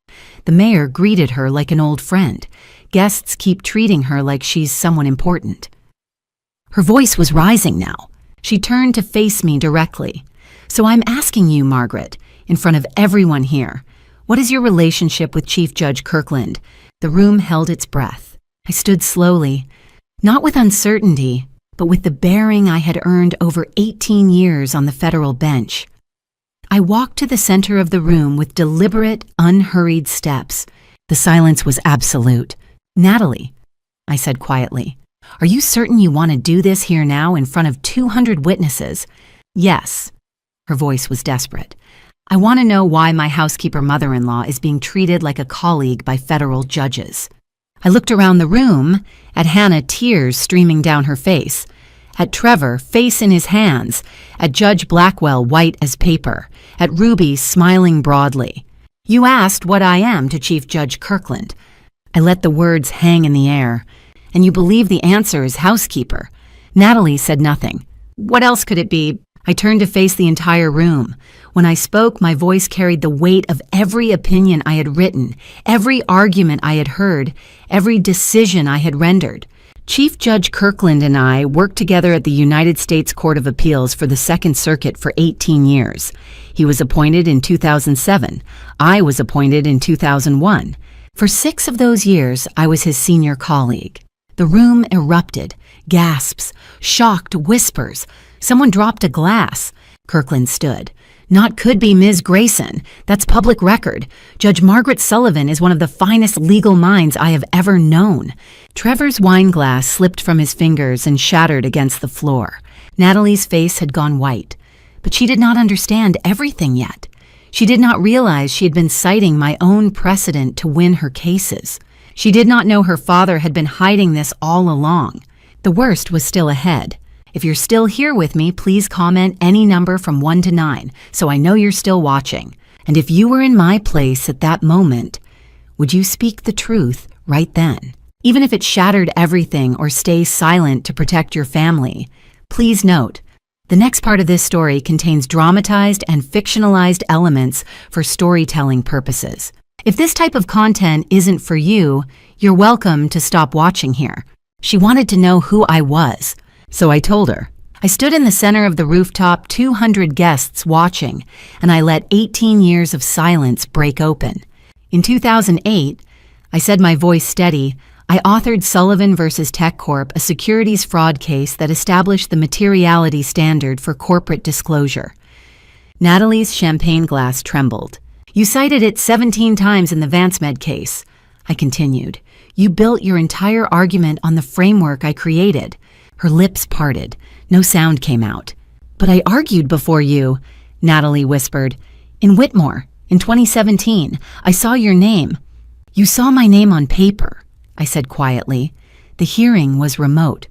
The mayor greeted her like an old friend. Guests keep treating her like she's someone important. Her voice was rising now. She turned to face me directly. So I'm asking you, Margaret, in front of everyone here, what is your relationship with Chief Judge Kirkland? The room held its breath. I stood slowly, not with uncertainty, but with the bearing I had earned over 18 years on the federal bench. I walked to the center of the room with deliberate, unhurried steps. The silence was absolute. Natalie, I said quietly, are you certain you want to do this here now in front of 200 witnesses? Yes. Her voice was desperate. I want to know why my housekeeper mother-in-law is being treated like a colleague by federal judges. I looked around the room, at Hannah, tears streaming down her face, at Trevor, face in his hands, at Judge Blackwell, white as paper, at Ruby, smiling broadly. You asked what I am to Chief Judge Kirkland. I let the words hang in the air. And you believe the answer is housekeeper. Natalie said nothing. What else could it be? I turned to face the entire room. When I spoke, my voice carried the weight of every opinion I had written, every argument I had heard, every decision I had rendered. Chief Judge Kirkland and I worked together at the United States Court of Appeals for the Second Circuit for 18 years. He was appointed in 2007. I was appointed in 2001. For 6 of those years, I was his senior colleague. The room erupted. Gasps, shocked whispers. Someone dropped a glass. Kirkland stood. Not could be Ms. Grayson. That's public record. Judge Margaret Sullivan is one of the finest legal minds I have ever known. Trevor's wine glass slipped from his fingers and shattered against the floor. Natalie's face had gone white, but she did not understand everything yet. She did not realize she had been citing my own precedent to win her cases. She did not know her father had been hiding this all along. The worst was still ahead. If you're still here with me, please comment any number from 1 to 9, so I know you're still watching. And if you were in my place at that moment, would you speak the truth right then? Even if it shattered everything or stay silent to protect your family, please note, the next part of this story contains dramatized and fictionalized elements for storytelling purposes. If this type of content isn't for you, you're welcome to stop watching here. She wanted to know who I was, so I told her. I stood in the center of the rooftop, 200 guests watching, and I let 18 years of silence break open. In 2008, I said, my voice steady, I authored Sullivan versus Tech Corp, a securities fraud case that established the materiality standard for corporate disclosure. Natalie's champagne glass trembled. You cited it 17 times in the VanceMed case. I continued. You built your entire argument on the framework I created. Her lips parted. No sound came out. But I argued before you, Natalie whispered. In Whitmore, in 2017, I saw your name. You saw my name on paper, I said quietly. The hearing was remote.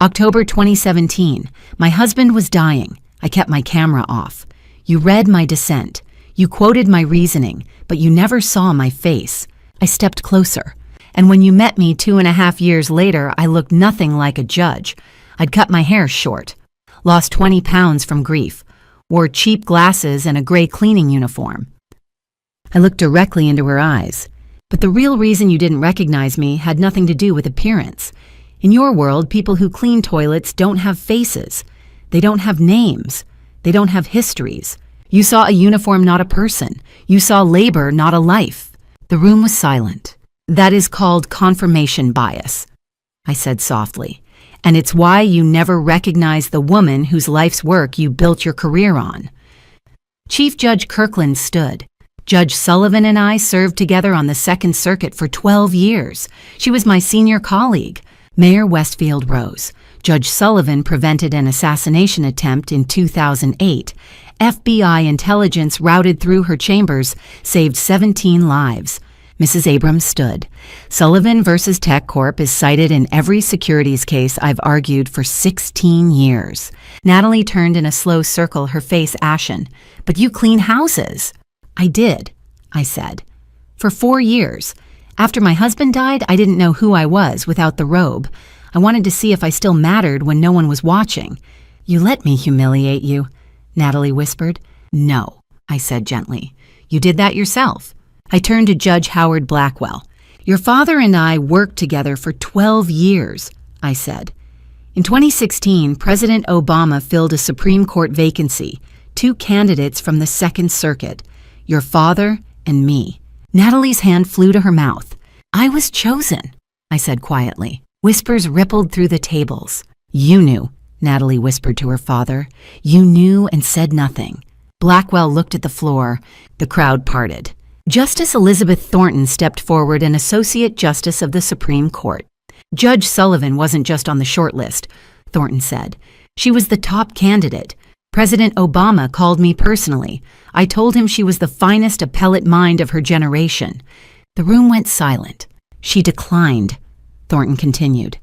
October 2017, my husband was dying. I kept my camera off. You read my dissent. You quoted my reasoning, but you never saw my face. I stepped closer. And when you met me 2.5 years later, I looked nothing like a judge. I'd cut my hair short, lost 20 pounds from grief, wore cheap glasses and a gray cleaning uniform. I looked directly into her eyes. But the real reason you didn't recognize me had nothing to do with appearance. In your world, people who clean toilets don't have faces. They don't have names. They don't have histories. You saw a uniform, not a person. You saw labor, not a life. The room was silent. That is called confirmation bias, I said softly. And it's why you never recognize the woman whose life's work you built your career on. Chief Judge Kirkland stood. Judge Sullivan and I served together on the Second Circuit for 12 years. She was my senior colleague. Mayor Westfield rose. Judge Sullivan prevented an assassination attempt in 2008. FBI intelligence routed through her chambers, saved 17 lives. Mrs. Abrams stood. Sullivan versus Tech Corp is cited in every securities case I've argued for 16 years. Natalie turned in a slow circle, her face ashen. But you clean houses. I did, I said. For 4 years. After my husband died, I didn't know who I was without the robe. I wanted to see if I still mattered when no one was watching. You let me humiliate you, Natalie whispered. No, I said gently. You did that yourself. I turned to Judge Howard Blackwell. Your father and I worked together for 12 years, I said. In 2016, President Obama filled a Supreme Court vacancy, 2 candidates from the Second Circuit, your father and me. Natalie's hand flew to her mouth. I was chosen, I said quietly. Whispers rippled through the tables. You knew, Natalie whispered to her father. You knew and said nothing. Blackwell looked at the floor. The crowd parted. Justice Elizabeth Thornton stepped forward, an Associate Justice of the Supreme Court. Judge Sullivan wasn't just on the short list, Thornton said. She was the top candidate. President Obama called me personally. I told him she was the finest appellate mind of her generation. The room went silent. She declined, Thornton continued.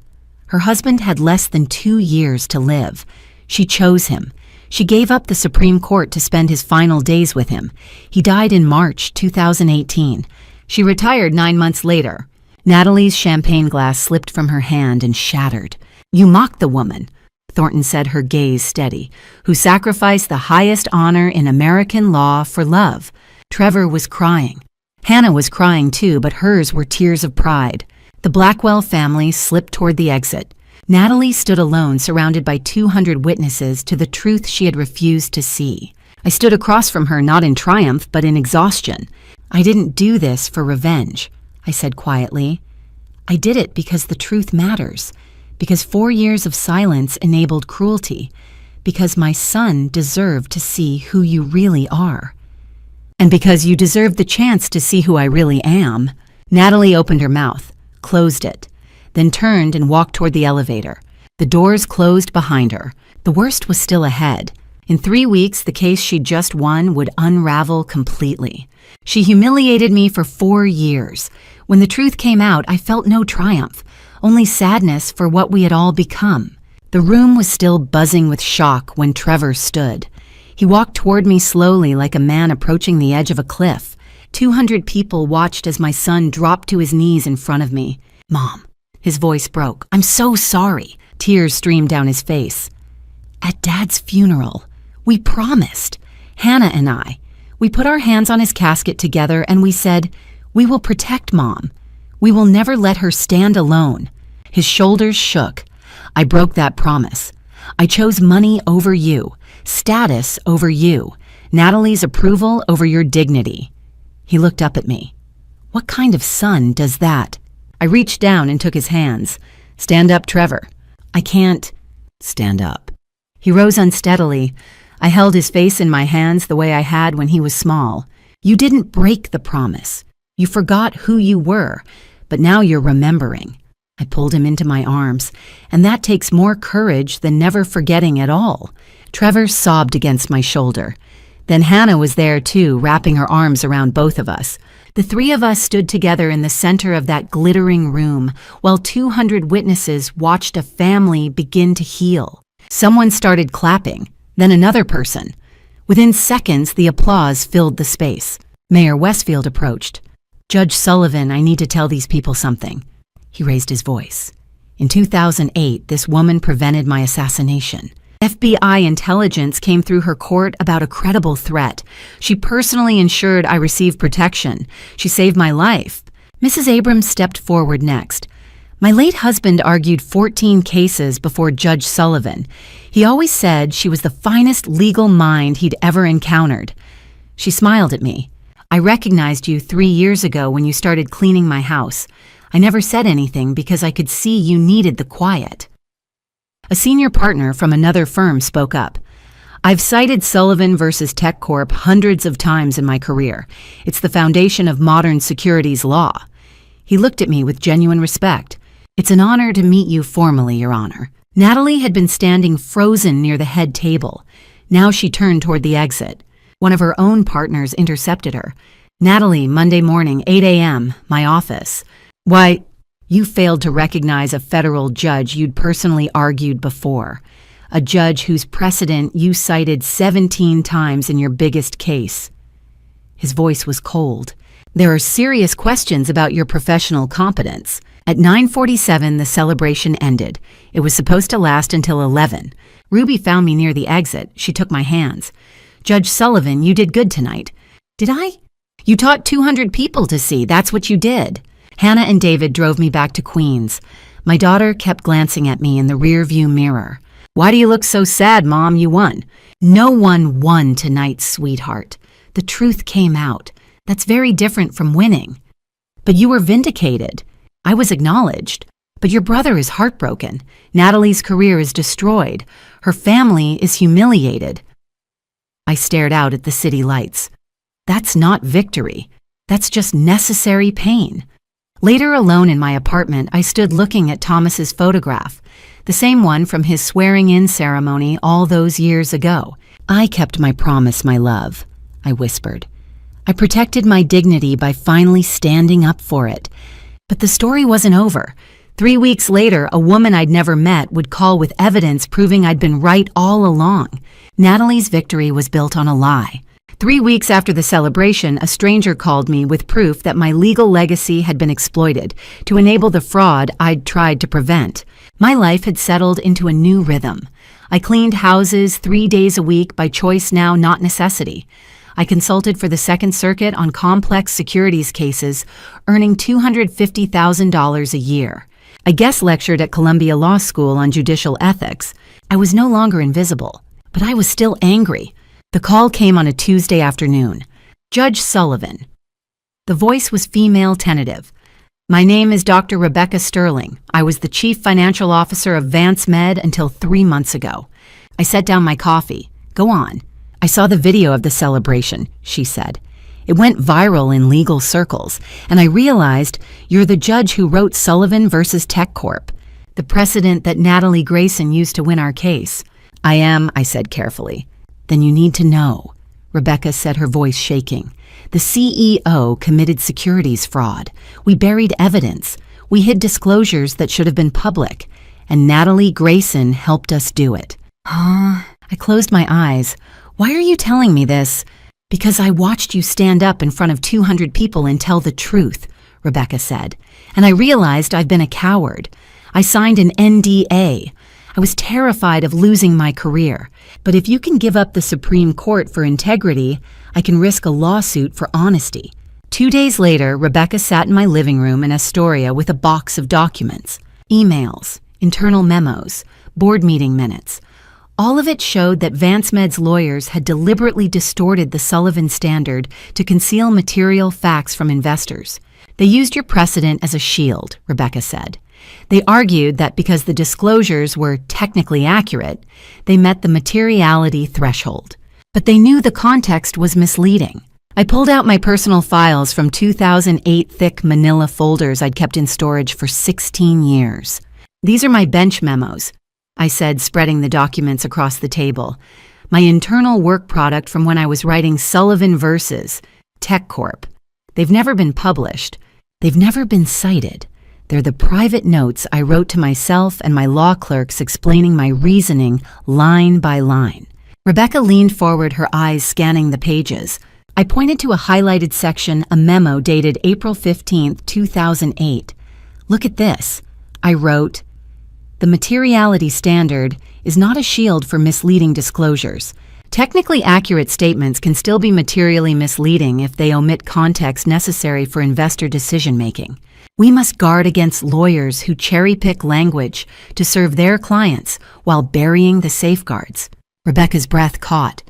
Her husband had less than 2 years to live. She chose him. She gave up the Supreme Court to spend his final days with him. He died in March 2018. She retired 9 months later. Natalie's champagne glass slipped from her hand and shattered. You mocked the woman, Thornton said, her gaze steady, who sacrificed the highest honor in American law for love. Trevor was crying. Hannah was crying too, but hers were tears of pride. The Blackwell family slipped toward the exit. Natalie stood alone, surrounded by 200 witnesses to the truth she had refused to see. I stood across from her, not in triumph, but in exhaustion. I didn't do this for revenge, I said quietly. I did it because the truth matters, because 4 years of silence enabled cruelty, because my son deserved to see who you really are. And because you deserved the chance to see who I really am. Natalie opened her mouth, closed it, then turned and walked toward the elevator. The doors closed behind her. The worst was still ahead. In 3 weeks, the case she'd just won would unravel completely. She humiliated me for 4 years. When the truth came out, I felt no triumph, only sadness for what we had all become. The room was still buzzing with shock when Trevor stood. He walked toward me slowly, like a man approaching the edge of a cliff. 200 people watched as my son dropped to his knees in front of me. Mom. His voice broke. I'm so sorry. Tears streamed down his face. At Dad's funeral, we promised, Hannah and I. We put our hands on his casket together and we said, we will protect Mom. We will never let her stand alone. His shoulders shook. I broke that promise. I chose money over you, status over you, Natalie's approval over your dignity. He looked up at me. What kind of son does that? I reached down and took his hands. "Stand up, Trevor." "I can't stand up." He rose unsteadily. I held his face in my hands the way I had when he was small. "You didn't break the promise. You forgot who you were, but now you're remembering." I pulled him into my arms, and that takes more courage than never forgetting at all. Trevor sobbed against my shoulder. Then Hannah was there too, wrapping her arms around both of us. The three of us stood together in the center of that glittering room while 200 witnesses watched a family begin to heal. Someone started clapping, then another person. Within seconds, the applause filled the space. Mayor Westfield approached. "Judge Sullivan, I need to tell these people something." He raised his voice. "In 2008, this woman prevented my assassination. FBI intelligence came through her court about a credible threat. She personally ensured I received protection. She saved my life." Mrs. Abrams stepped forward next. "My late husband argued 14 cases before Judge Sullivan. He always said she was the finest legal mind he'd ever encountered." She smiled at me. "I recognized you 3 years ago when you started cleaning my house. I never said anything because I could see you needed the quiet." A senior partner from another firm spoke up. "I've cited Sullivan versus Tech Corp hundreds of times in my career. It's the foundation of modern securities law." He looked at me with genuine respect. "It's an honor to meet you formally, Your Honor." Natalie had been standing frozen near the head table. Now she turned toward the exit. One of her own partners intercepted her. "Natalie, Monday morning, 8 a.m., my office." "Why, you failed to recognize a federal judge you'd personally argued before. A judge whose precedent you cited 17 times in your biggest case." His voice was cold. "There are serious questions about your professional competence." At 9:47, the celebration ended. It was supposed to last until 11. Ruby found me near the exit. She took my hands. "Judge Sullivan, you did good tonight." "Did I?" "You taught 200 people to see. That's what you did." Hannah and David drove me back to Queens. My daughter kept glancing at me in the rearview mirror. "Why do you look so sad, Mom? You won." "No one won tonight, sweetheart. The truth came out. That's very different from winning." "But you were vindicated." "I was acknowledged. But your brother is heartbroken. Natalie's career is destroyed. Her family is humiliated." I stared out at the city lights. That's not victory. That's just necessary pain. Later, alone in my apartment, I stood looking at Thomas's photograph, the same one from his swearing-in ceremony all those years ago. "I kept my promise, my love," I whispered. "I protected my dignity by finally standing up for it." But the story wasn't over. 3 weeks later, a woman I'd never met would call with evidence proving I'd been right all along. Natalie's victory was built on a lie. 3 weeks after the celebration, a stranger called me with proof that my legal legacy had been exploited to enable the fraud I'd tried to prevent. My life had settled into a new rhythm. I cleaned houses 3 days a week by choice now, not necessity. I consulted for the Second Circuit on complex securities cases, earning $250,000 a year. I guest lectured at Columbia Law School on judicial ethics. I was no longer invisible, but I was still angry. The call came on a Tuesday afternoon. "Judge Sullivan." The voice was female tentative. "My name is Dr. Rebecca Sterling. I was the chief financial officer of Vance Med until 3 months ago." I set down my coffee. "Go on." "I saw the video of the celebration," she said. "It went viral in legal circles, and I realized you're the judge who wrote Sullivan versus Tech Corp, the precedent that Natalie Grayson used to win our case." "I am," I said carefully. "Then you need to know." Rebecca said, her voice shaking. "The CEO committed securities fraud. We buried evidence. We hid disclosures that should have been public, and Natalie Grayson helped us do it." "Huh?" I closed my eyes. "Why are you telling me this?" "Because I watched you stand up in front of 200 people and tell the truth," Rebecca said. "And I realized I've been a coward. I signed an NDA. I was terrified of losing my career. But if you can give up the Supreme Court for integrity, I can risk a lawsuit for honesty." 2 days later, Rebecca sat in my living room in Astoria with a box of documents, emails, internal memos, board meeting minutes. All of it showed that Vance Med's lawyers had deliberately distorted the Sullivan standard to conceal material facts from investors. They used your precedent as a shield, Rebecca said. They argued that because the disclosures were technically accurate, they met the materiality threshold. But they knew the context was misleading. I pulled out my personal files from 2008 thick manila folders I'd kept in storage for 16 years. These are my bench memos, I said, spreading the documents across the table. My internal work product from when I was writing Sullivan Versus, Tech Corp. They've never been published. They've never been cited. They're the private notes I wrote to myself and my law clerks explaining my reasoning line by line. Rebecca leaned forward, her eyes scanning the pages. I pointed to a highlighted section, a memo dated April 15, 2008. Look at this. I wrote, "The materiality standard is not a shield for misleading disclosures. Technically accurate statements can still be materially misleading if they omit context necessary for investor decision-making. We must guard against lawyers who cherry-pick language to serve their clients while burying the safeguards." Rebecca's breath caught.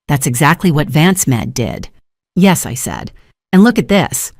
That's exactly what VanceMed did. Yes, I said. And look at this.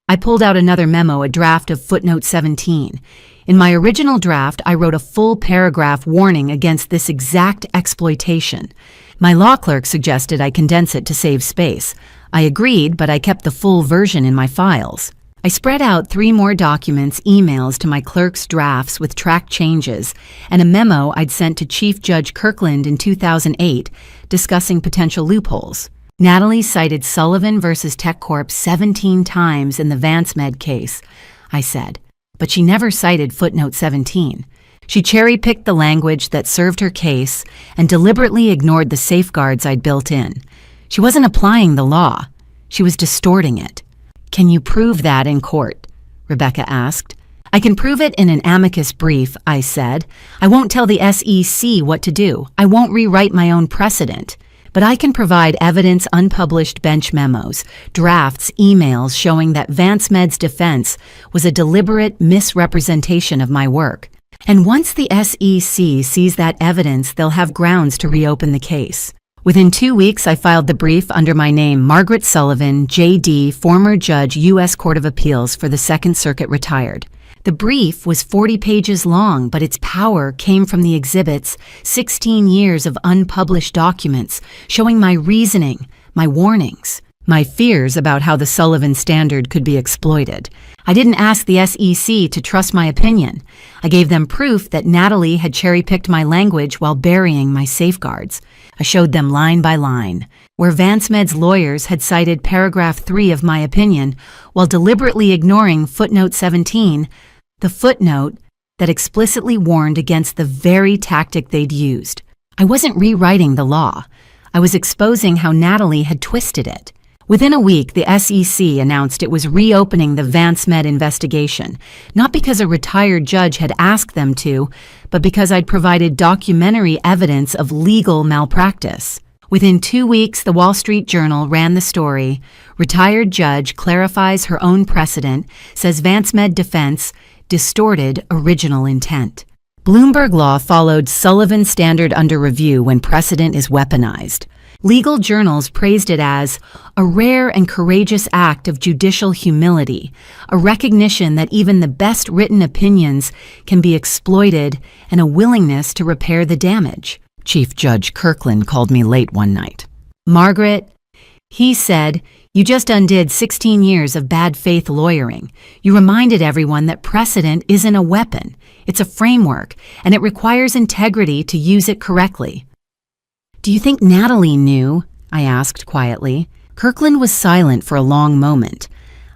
I pulled out another memo, a draft of footnote 17. In my original draft, I wrote a full paragraph warning against this exact exploitation. My law clerk suggested I condense it to save space. I agreed, but I kept the full version in my files. I spread out 3 more documents, emails to my clerk's drafts with track changes, and a memo I'd sent to Chief Judge Kirkland in 2008 discussing potential loopholes. Natalie cited Sullivan versus Tech Corp 17 times in the VanceMed case, I said, but she never cited footnote 17. She cherry-picked the language that served her case and deliberately ignored the safeguards I'd built in. She wasn't applying the law. She was distorting it. "Can you prove that in court?" Rebecca asked. "I can prove it in an amicus brief," I said. "I won't tell the SEC what to do. I won't rewrite my own precedent. But I can provide evidence, unpublished bench memos, drafts, emails showing that VanceMed's defense was a deliberate misrepresentation of my work. And once the SEC sees that evidence, they'll have grounds to reopen the case." Within 2 weeks, I filed the brief under my name, Margaret Sullivan, J.D., former judge, U.S. Court of Appeals for the Second Circuit, retired. The brief was 40 pages long, but its power came from the exhibits, 16 years of unpublished documents showing my reasoning, my warnings, my fears about how the Sullivan standard could be exploited. I didn't ask the SEC to trust my opinion. I gave them proof that Natalie had cherry-picked my language while burying my safeguards. I showed them line by line, where VanceMed's lawyers had cited paragraph 3 of my opinion while deliberately ignoring footnote 17, the footnote that explicitly warned against the very tactic they'd used. I wasn't rewriting the law. I was exposing how Natalie had twisted it. Within a week, the SEC announced it was reopening the VanceMed investigation, not because a retired judge had asked them to, but because I'd provided documentary evidence of legal malpractice. Within 2 weeks, the Wall Street Journal ran the story. Retired judge clarifies her own precedent, says VanceMed defense distorted original intent. Bloomberg Law followed Sullivan standard under review when precedent is weaponized. Legal journals praised it as a rare and courageous act of judicial humility, a recognition that even the best written opinions can be exploited, and a willingness to repair the damage. Chief Judge Kirkland called me late one night. "Margaret," he said, "you just undid 16 years of bad faith lawyering. You reminded everyone that precedent isn't a weapon. It's a framework, and it requires integrity to use it correctly." "Do you think Natalie knew?" I asked quietly. Kirkland was silent for a long moment.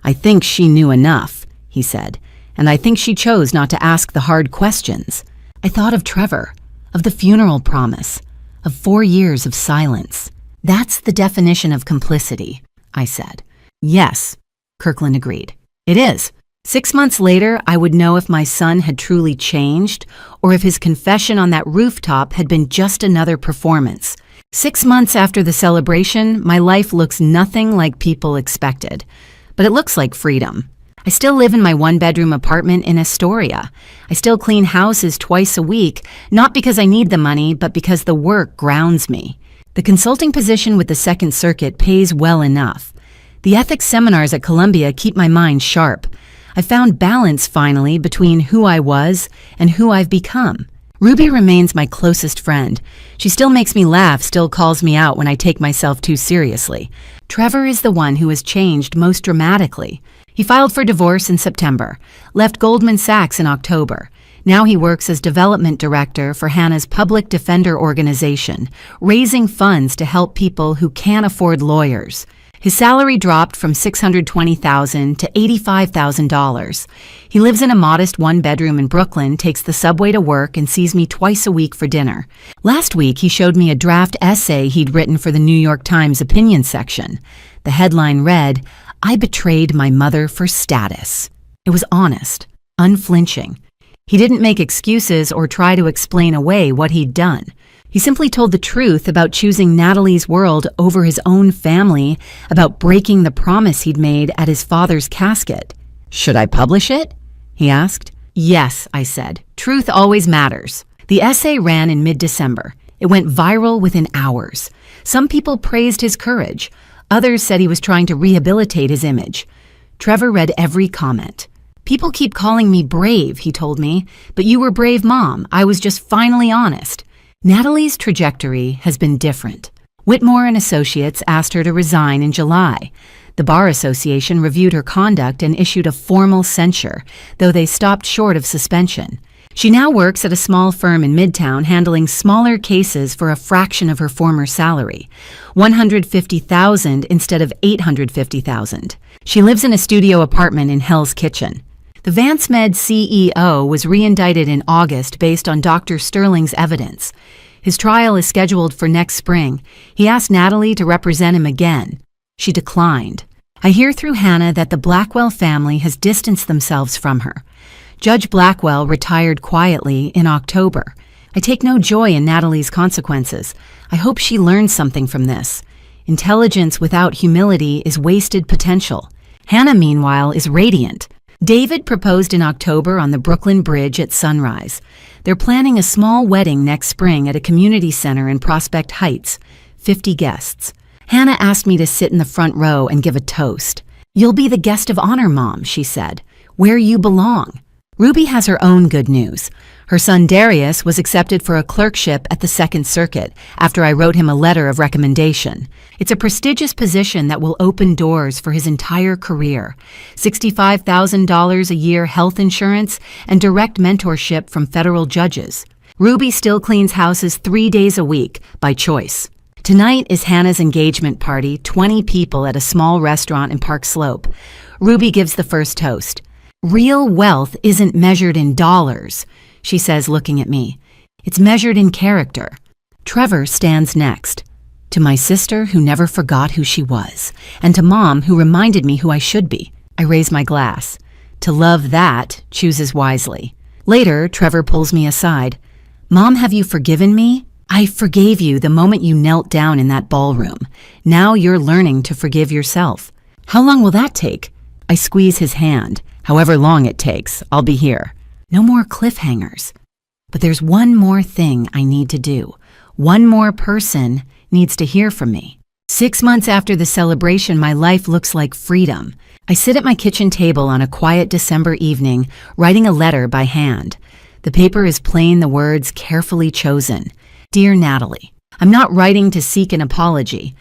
"I think she knew enough," he said, "and I think she chose not to ask the hard questions." I thought of Trevor, of the funeral promise, of 4 years of silence. "That's the definition of complicity," I said. "Yes," Kirkland agreed. "It is. 6 months later, I would know if my son had truly changed or if his confession on that rooftop had been just another performance. 6 months after the celebration, my life looks nothing like people expected, but it looks like freedom. I still live in my 1-bedroom apartment in Astoria. I still clean houses twice a week, not because I need the money, but because the work grounds me. The consulting position with the Second Circuit pays well enough. The ethics seminars at Columbia keep my mind sharp. I found balance finally between who I was and who I've become. Ruby remains my closest friend. She still makes me laugh, still calls me out when I take myself too seriously. Trevor is the one who has changed most dramatically. He filed for divorce in September, left Goldman Sachs in October. Now he works as development director for Hannah's public defender organization, raising funds to help people who can't afford lawyers. His salary dropped from $620,000 to $85,000. He lives in a modest one-bedroom in Brooklyn, takes the subway to work, and sees me twice a week for dinner. Last week, he showed me a draft essay he'd written for the New York Times opinion section. The headline read, "I betrayed my mother for status." It was honest, unflinching. He didn't make excuses or try to explain away what he'd done. He simply told the truth about choosing Natalie's world over his own family, about breaking the promise he'd made at his father's casket. "Should I publish it?" he asked. "Yes," I said. "Truth always matters." The essay ran in mid-December. It went viral within hours. Some people praised his courage. Others said he was trying to rehabilitate his image. Trevor read every comment. "People keep calling me brave," he told me, "but you were brave, Mom. I was just finally honest." Natalie's trajectory has been different. Whitmore & Associates asked her to resign in July. The Bar Association reviewed her conduct and issued a formal censure, though they stopped short of suspension. She now works at a small firm in Midtown handling smaller cases for a fraction of her former salary, $150,000 instead of $850,000. She lives in a studio apartment in Hell's Kitchen. The VanceMed CEO was reindicted in August based on Dr. Sterling's evidence. His trial is scheduled for next spring. He asked Natalie to represent him again. She declined. I hear through Hannah that the Blackwell family has distanced themselves from her. Judge Blackwell retired quietly in October. I take no joy in Natalie's consequences. I hope she learns something from this. Intelligence without humility is wasted potential. Hannah, meanwhile, is radiant. David proposed in October on the Brooklyn Bridge at sunrise. They're planning a small wedding next spring at a community center in Prospect Heights, 50 guests. Hannah asked me to sit in the front row and give a toast. "You'll be the guest of honor, Mom," she said, "where you belong." Ruby has her own good news. Her son Darius was accepted for a clerkship at the Second Circuit after I wrote him a letter of recommendation. It's a prestigious position that will open doors for his entire career. $65,000 a year health insurance and direct mentorship from federal judges. Ruby still cleans houses 3 days a week by choice. Tonight is Hannah's engagement party, 20 people at a small restaurant in Park Slope. Ruby gives the first toast. "Real wealth isn't measured in dollars," she says, looking at me. "It's measured in character." Trevor stands next. "To my sister who never forgot who she was, and to Mom who reminded me who I should be." I raise my glass. To love that chooses wisely. Later, Trevor pulls me aside. "Mom, have you forgiven me?" "I forgave you the moment you knelt down in that ballroom. Now you're learning to forgive yourself." "How long will that take?" I squeeze his hand. "However long it takes, I'll be here." No more cliffhangers. But there's one more thing I need to do. One more person needs to hear from me. 6 months after the celebration, my life looks like freedom. I sit at my kitchen table on a quiet December evening, writing a letter by hand. The paper is plain, the words carefully chosen. "Dear Natalie, I'm not writing to seek an apology.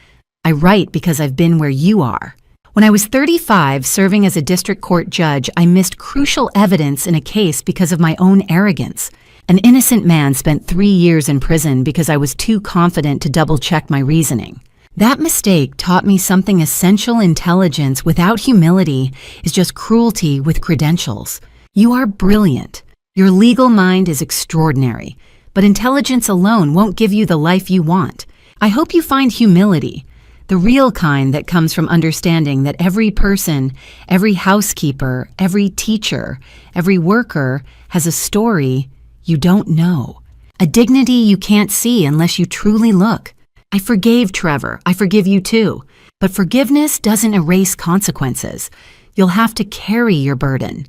I write because I've been where you are. When I was 35, serving as a district court judge, I missed crucial evidence in a case because of my own arrogance. An innocent man spent 3 years in prison because I was too confident to double-check my reasoning. That mistake taught me something essential: intelligence without humility is just cruelty with credentials. You are brilliant. Your legal mind is extraordinary, but intelligence alone won't give you the life you want. I hope you find humility. The real kind that comes from understanding that every person, every housekeeper, every teacher, every worker has a story you don't know, a dignity you can't see unless you truly look. I forgave Trevor. I forgive you too. But forgiveness doesn't erase consequences. You'll have to carry your burden.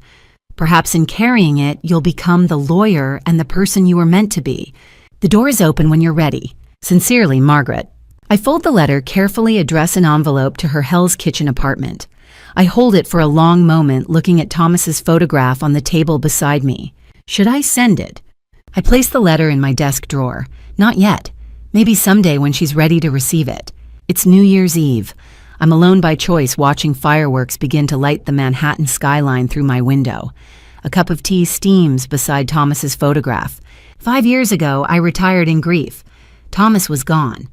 Perhaps in carrying it, you'll become the lawyer and the person you were meant to be. The door is open when you're ready. Sincerely, Margaret. I fold the letter, carefully address an envelope to her Hell's Kitchen apartment. I hold it for a long moment, looking at Thomas's photograph on the table beside me. Should I send it? I place the letter in my desk drawer. Not yet. Maybe someday when she's ready to receive it. It's New Year's Eve. I'm alone by choice, watching fireworks begin to light the Manhattan skyline through my window. A cup of tea steams beside Thomas's photograph. 5 years ago, I retired in grief. Thomas was gone.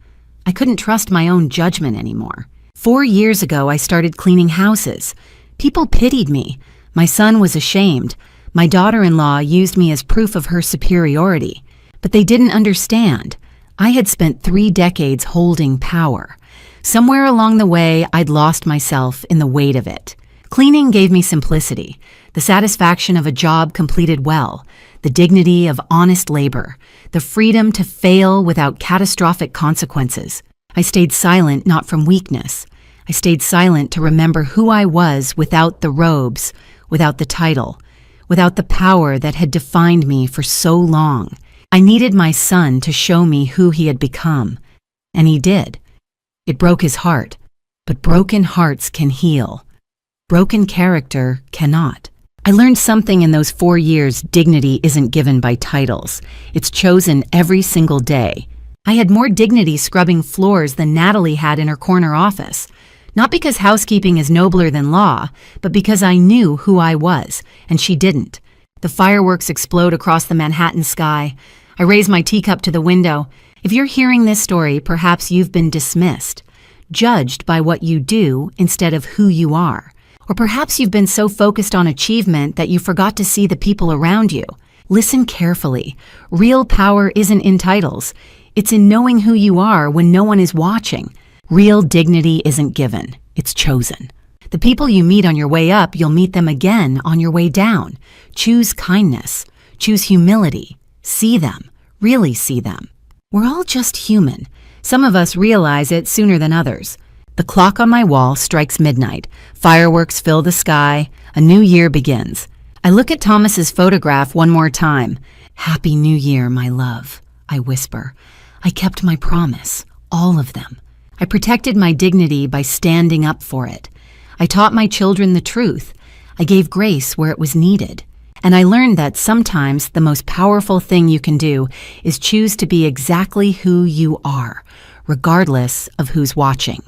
I couldn't trust my own judgment anymore. 4 years ago, I started cleaning houses. People pitied me. My son was ashamed. My daughter-in-law used me as proof of her superiority. But they didn't understand. I had spent 3 decades holding power. Somewhere along the way, I'd lost myself in the weight of it. Cleaning gave me simplicity, the satisfaction of a job completed well, the dignity of honest labor, the freedom to fail without catastrophic consequences. I stayed silent not from weakness. I stayed silent to remember who I was without the robes, without the title, without the power that had defined me for so long. I needed my son to show me who he had become, and he did. It broke his heart, but broken hearts can heal. Broken character cannot. I learned something in those 4 years. Dignity isn't given by titles. It's chosen every single day. I had more dignity scrubbing floors than Natalie had in her corner office. Not because housekeeping is nobler than law, but because I knew who I was, and she didn't. The fireworks explode across the Manhattan sky. I raise my teacup to the window. If you're hearing this story, perhaps you've been dismissed, judged by what you do instead of who you are. Or perhaps you've been so focused on achievement that you forgot to see the people around you. Listen carefully. Real power isn't in titles. It's in knowing who you are when no one is watching. Real dignity isn't given. It's chosen. The people you meet on your way up, you'll meet them again on your way down. Choose kindness. Choose humility. See them. Really see them. We're all just human. Some of us realize it sooner than others. The clock on my wall strikes midnight. Fireworks fill the sky. A new year begins. I look at Thomas's photograph one more time. Happy New Year, my love, I whisper. I kept my promise, all of them. I protected my dignity by standing up for it. I taught my children the truth. I gave grace where it was needed. And I learned that sometimes the most powerful thing you can do is choose to be exactly who you are, regardless of who's watching.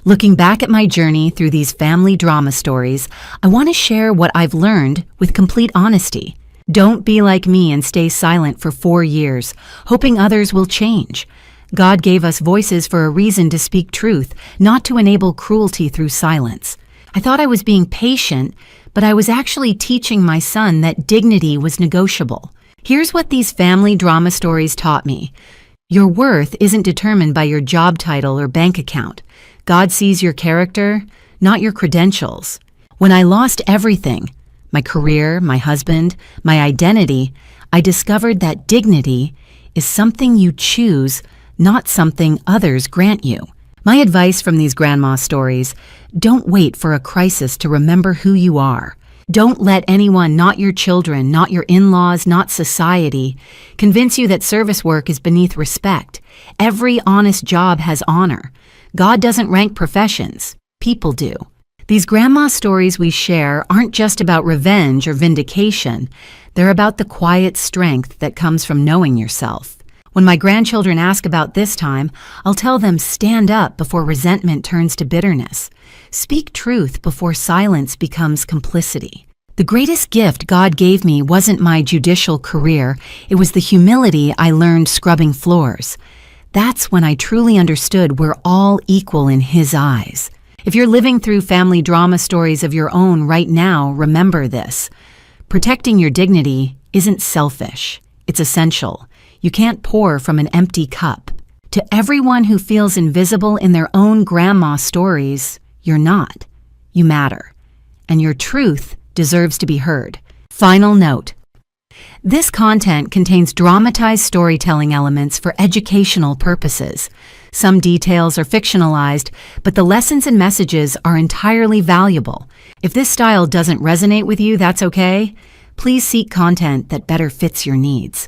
Looking back at my journey through these family drama stories, I want to share what I've learned with complete honesty. Don't be like me and stay silent for 4 years, hoping others will change. God gave us voices for a reason to speak truth, not to enable cruelty through silence. I thought I was being patient, but I was actually teaching my son that dignity was negotiable. Here's what these family drama stories taught me. Your worth isn't determined by your job title or bank account. God sees your character, not your credentials. When I lost everything, my career, my husband, my identity, I discovered that dignity is something you choose, not something others grant you. My advice from these grandma stories: don't wait for a crisis to remember who you are. Don't let anyone, not your children, not your in-laws, not society, convince you that service work is beneath respect. Every honest job has honor. God doesn't rank professions. People do. These grandma stories we share aren't just about revenge or vindication. They're about the quiet strength that comes from knowing yourself. When my grandchildren ask about this time, I'll tell them, stand up before resentment turns to bitterness. Speak truth before silence becomes complicity. The greatest gift God gave me wasn't my judicial career. It was the humility I learned scrubbing floors. That's when I truly understood we're all equal in His eyes. If you're living through family drama stories of your own right now, remember this. Protecting your dignity isn't selfish. It's essential. You can't pour from an empty cup. To everyone who feels invisible in their own grandma stories, you're not. You matter. And your truth deserves to be heard. Final note. This content contains dramatized storytelling elements for educational purposes. Some details are fictionalized, but the lessons and messages are entirely valuable. If this style doesn't resonate with you, that's okay. Please seek content that better fits your needs.